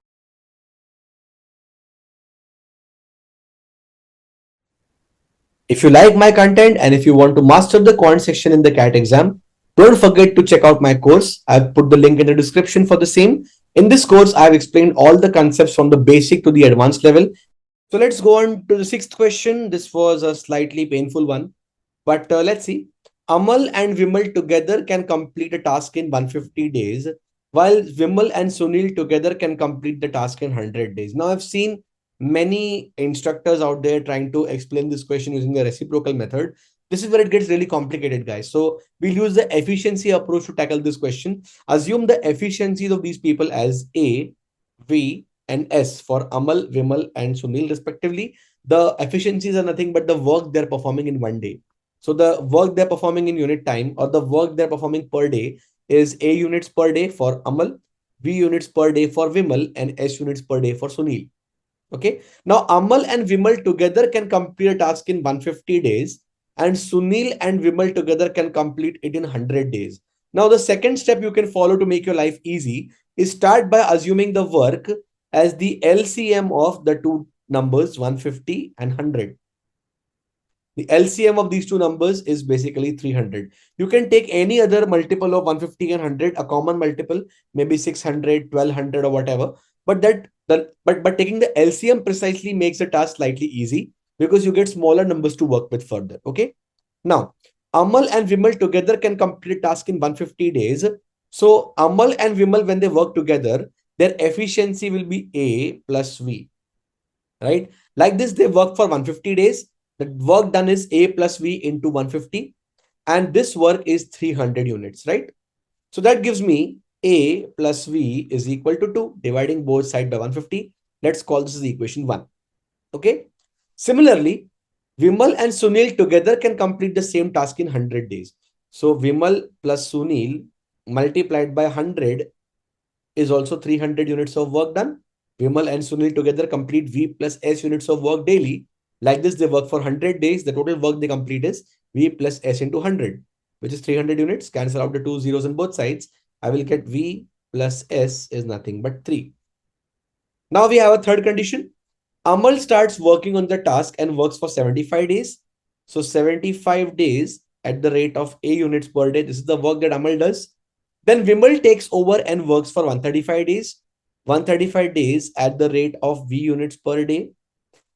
If you like my content and if you want to master the quant section in the CAT exam, don't forget to check out my course. I've put the link in the description for the same. In this course, I've explained all the concepts from the basic to the advanced level. So let's go on to the sixth question. This was a slightly painful one, but let's see. Amal and Vimal together can complete a task in 150 days, while Vimal and Sunil together can complete the task in 100 days. Now, I've seen many instructors out there trying to explain this question using the reciprocal method. This is where it gets really complicated, guys. So we'll use the efficiency approach to tackle this question. Assume the efficiencies of these people as A, V, and S for Amal, Vimal, and Sunil respectively. The efficiencies are nothing but the work they're performing in one day. So the work they're performing in unit time, or the work they're performing per day, is A units per day for Amal, V units per day for Vimal, and S units per day for Sunil. Okay. Now Amal and Vimal together can complete a task in 150 days, and Sunil and Vimal together can complete it in 100 days. Now the second step you can follow to make your life easy is start by assuming the work as the LCM of the two numbers 150 and 100. The LCM of these two numbers is basically 300. You can take any other multiple of 150 and 100, a common multiple, maybe 600, 1200 or whatever. But taking the LCM precisely makes the task slightly easy because you get smaller numbers to work with further. Okay. Now, Amal and Vimal together can complete a task in 150 days. So Amal and Vimal, when they work together, their efficiency will be A plus V. Right? Like this, they work for 150 days. The work done is A plus V into 150. And this work is 300 units, right? So that gives me A plus V is equal to 2, dividing both sides by 150. Let's call this as equation 1. Okay. Similarly, Vimal and Sunil together can complete the same task in 100 days. So Vimal plus Sunil multiplied by 100 is also 300 units of work done. Vimal and Sunil together complete V plus S units of work daily. Like this, they work for 100 days. The total work they complete is V plus S into 100, which is 300 units. Cancel out the two zeros on both sides. I will get V plus S is nothing but 3. Now we have a third condition. Amal starts working on the task and works for 75 days. So 75 days at the rate of A units per day. This is the work that Amal does. Then Vimal takes over and works for 135 days. 135 days at the rate of V units per day.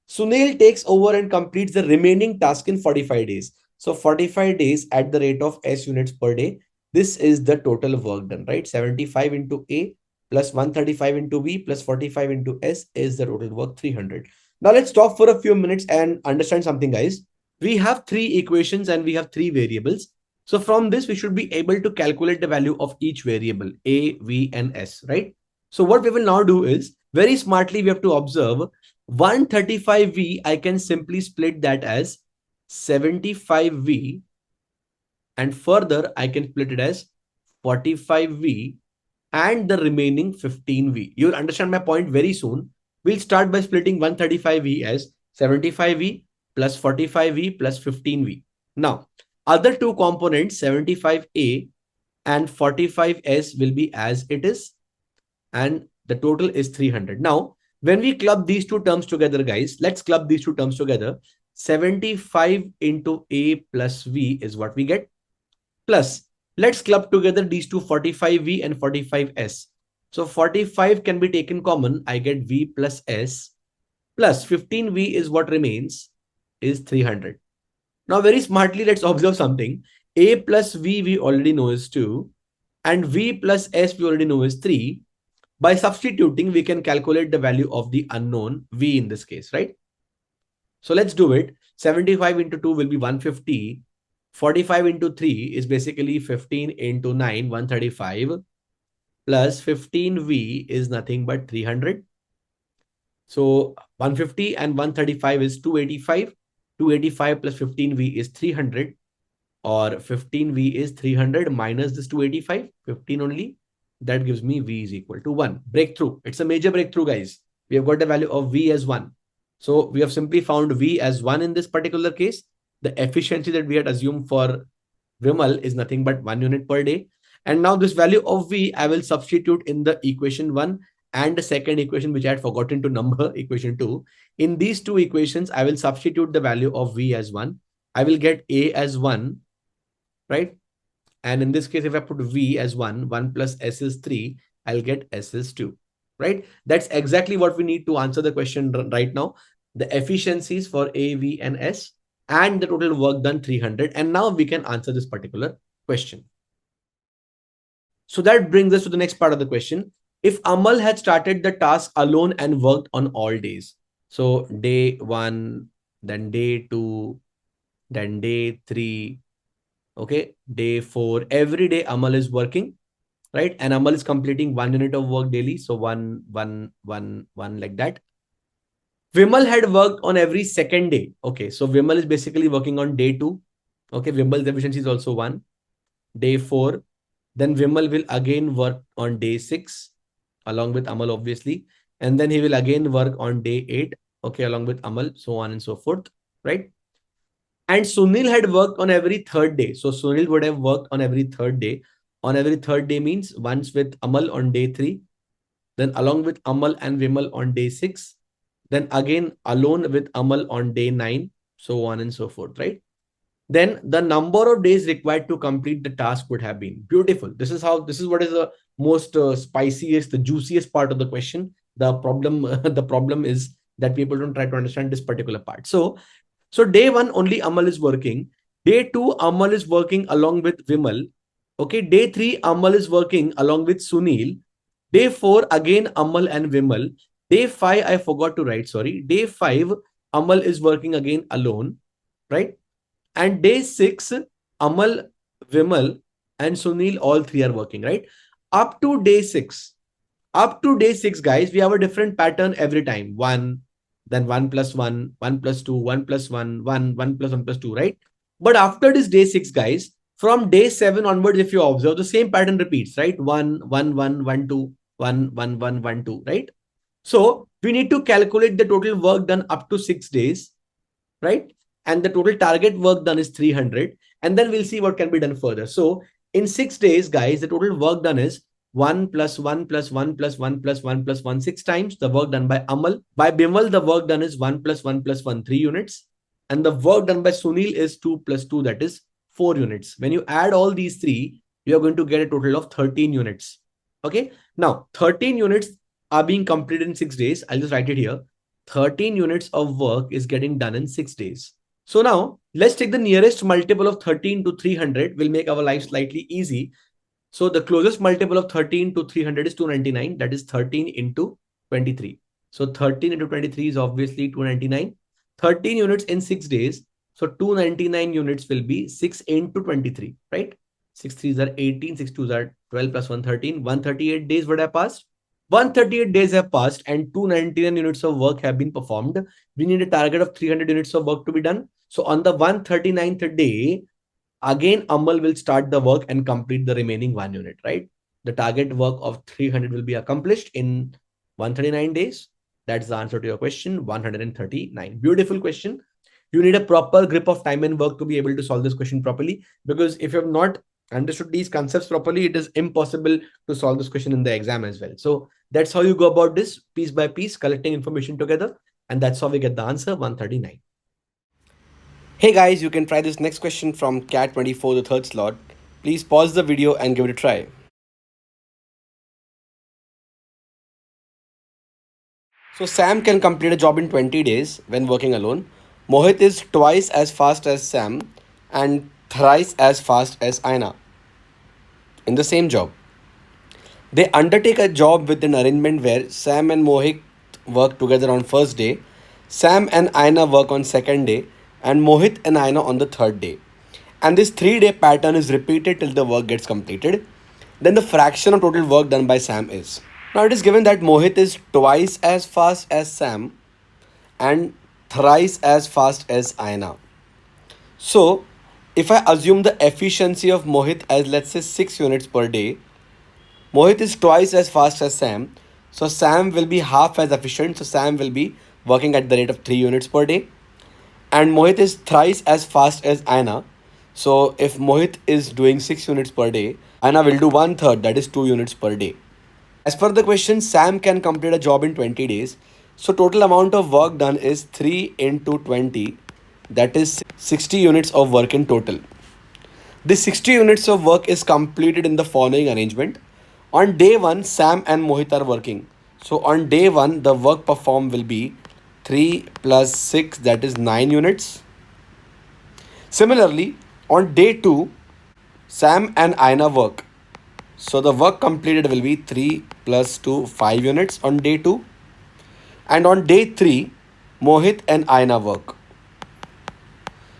Sunil takes over and completes the remaining task in 45 days. So 45 days at the rate of S units per day. This is the total work done, right? 75 into A plus 135 into V plus 45 into S is the total work 300. Now let's stop for a few minutes and understand something, guys. We have three equations and we have three variables. So from this, we should be able to calculate the value of each variable, A, V, and S, right? So what we will now do is, very smartly, we have to observe 135V, I can simply split that as 75V, and further, I can split it as 45V and the remaining 15V. You'll understand my point very soon. We'll start by splitting 135V as 75V plus 45V plus 15V. Now, other two components, 75A and 45S, will be as it is, and the total is 300. Now, when we club these two terms together, guys, let's club these two terms together. 75 into A plus V is what we get. Plus, let's club together these two, 45V and 45S. So 45 can be taken common. I get V plus S plus 15V is what remains, is 300. Now, very smartly, let's observe something. A plus V we already know is 2 and V plus S we already know is 3. By substituting, we can calculate the value of the unknown V in this case, right? So let's do it. 75 into 2 will be 150. 45 into 3 is basically 15 into 9, 135. Plus 15V is nothing but 300. So 150 and 135 is 285. 285 plus 15V is 300. Or 15V is 300 minus this 285, 15 only. That gives me V is equal to 1. Breakthrough. It's a major breakthrough, guys. We have got the value of V as 1. So we have simply found V as 1 in this particular case. The efficiency that we had assumed for Vimal is nothing but 1 unit per day. And now this value of V, I will substitute in the equation 1 and the second equation, which I had forgotten to number, equation 2. In these two equations, I will substitute the value of V as 1. I will get A as 1, right? And in this case, if I put V as 1, 1 plus S is 3, I'll get S is 2, right? That's exactly what we need to answer the question right now. The efficiencies for A, V, and S and the total work done 300. And now we can answer this particular question. So that brings us to the next part of the question. If Amal had started the task alone and worked on all days, so day 1, then day 2, then day 3, okay, day 4, every day Amal is working, right? And Amal is completing 1 unit of work daily. So 1, 1, 1, 1 like that. Vimal had worked on every second day. Okay, so Vimal is basically working on day 2. Okay, Vimal's efficiency is also 1. Day 4, then Vimal will again work on day 6 along with Amal, obviously. And then he will again work on day 8, okay, along with Amal, so on and so forth, right? And Sunil had worked on every third day. So Sunil would have worked on every third day. On every third day means once with Amal on day 3, then along with Amal and Vimal on day 6, then again alone with Amal on day 9, so on and so forth, right? Then the number of days required to complete the task would have been beautiful. This is what is the most spiciest, the juiciest part of the question. The problem, the problem is that people don't try to understand this particular part. So day 1 only Amal is working. Day 2 Amal is working along with Vimal. Okay, day 3 Amal is working along with Sunil. Day 4 again Amal and Vimal. Day 5 I forgot to write, sorry. Day 5 Amal is working again alone, right? And day 6 Amal, Vimal and Sunil, all three are working, right? Up to day 6. Up to day 6, guys, we have a different pattern every time. 1, then 1 plus 1, 1 plus 2, 1 plus 1, 1, 1 plus 1 plus 2, right? But after this day 6, guys, from day 7 onwards, if you observe, the same pattern repeats, right? 1, 1, 1, 1, 2, 1, 1, 1, 1, 2, right? So we need to calculate the total work done up to 6 days, right? And the total target work done is 300. And then we'll see what can be done further. So in 6 days, guys, the total work done is 1 plus 1 plus 1 plus 1 plus 1 plus 1, 6 times the work done by Amal. By Bimal, the work done is 1 plus 1 plus 1, 3 units. And the work done by Sunil is 2 plus 2, that is 4 units. When you add all these three, you are going to get a total of 13 units. Okay. Now, 13 units are being completed in 6 days. I'll just write it here. 13 units of work is getting done in 6 days. So now let's take the nearest multiple of 13 to 300. Will make our life slightly easy. So the closest multiple of 13 to 300 is 299. That is 13 into 23. So 13 into 23 is obviously 299. 13 units in 6 days. So 299 units will be 6 into 23, right? 6 3s are 18, 6 2s are 12 plus 1, 13. 138 days would have passed. 138 days have passed and 299 units of work have been performed. We need a target of 300 units of work to be done. So on the 139th day, again, Amal will start the work and complete the remaining 1 unit, right? The target work of 300 will be accomplished in 139 days. That's the answer to your question, 139. Beautiful question. You need a proper grip of time and work to be able to solve this question properly, because if you have not understood these concepts properly, it is impossible to solve this question in the exam as well. So that's how you go about this, piece by piece, collecting information together. And that's how we get the answer, 139. Hey guys, you can try this next question from Cat24, the third slot. Please pause the video and give it a try. So Sam can complete a job in 20 days when working alone. Mohit is twice as fast as Sam and thrice as fast as Aina in the same job. They undertake a job with an arrangement where Sam and Mohit work together on first day, Sam and Aina work on second day, and Mohit and Aina on the third day. And this 3-day pattern is repeated till the work gets completed. Then the fraction of total work done by Sam is. Now it is given that Mohit is twice as fast as Sam and thrice as fast as Aina. So if I assume the efficiency of Mohit as, let's say, 6 units per day, Mohit is twice as fast as Sam. So Sam will be half as efficient. So Sam will be working at the rate of 3 units per day. And Mohit is thrice as fast as Aina. So if Mohit is doing 6 units per day, Aina will do one third, that is 2 units per day. As per the question, Sam can complete a job in 20 days. So total amount of work done is 3 into 20, that is 60 units of work in total. This 60 units of work is completed in the following arrangement. On day 1, Sam and Mohit are working. So on day 1, the work performed will be 3 plus 6, that is 9 units. Similarly, on day 2, Sam and Aina work. So the work completed will be 3 plus 2, 5 units on day 2. And on day 3, Mohit and Aina work.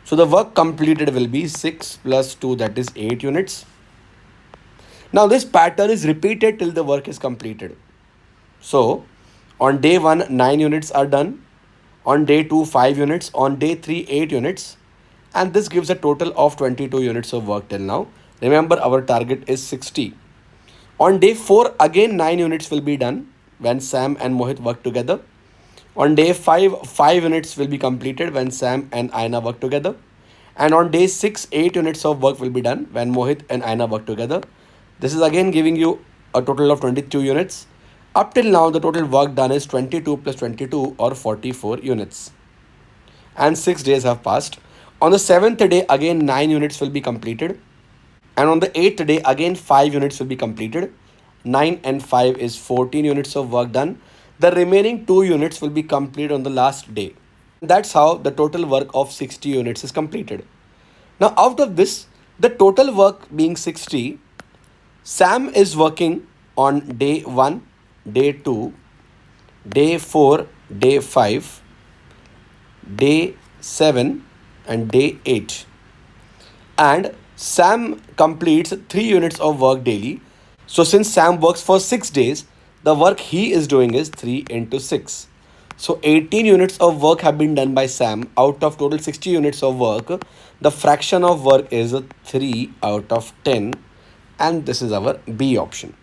So the work completed will be 6 plus 2, that is 8 units. Now this pattern is repeated till the work is completed. So on day 1, 9 units are done. On day 2, 5 units. On day 3, 8 units. And this gives a total of 22 units of work till now. Remember, our target is 60. On day 4, again 9 units will be done when Sam and Mohit work together. On day 5, 5 units will be completed when Sam and Aina work together. And on day 6, 8 units of work will be done when Mohit and Aina work together. This is again giving you a total of 22 units. Up till now, the total work done is 22 plus 22 or 44 units. And 6 days have passed. On the 7th day, again 9 units will be completed. And on the 8th day, again 5 units will be completed. 9 and 5 is 14 units of work done. The remaining 2 units will be completed on the last day. That's how the total work of 60 units is completed. Now, out of this, the total work being 60, Sam is working on day 1, day 2, day 4, day 5, day 7, and day 8. And Sam completes 3 units of work daily. So since Sam works for 6 days, the work he is doing is 3 into 6. So 18 units of work have been done by Sam out of total 60 units of work. The fraction of work is 3 out of 10, and this is our B option.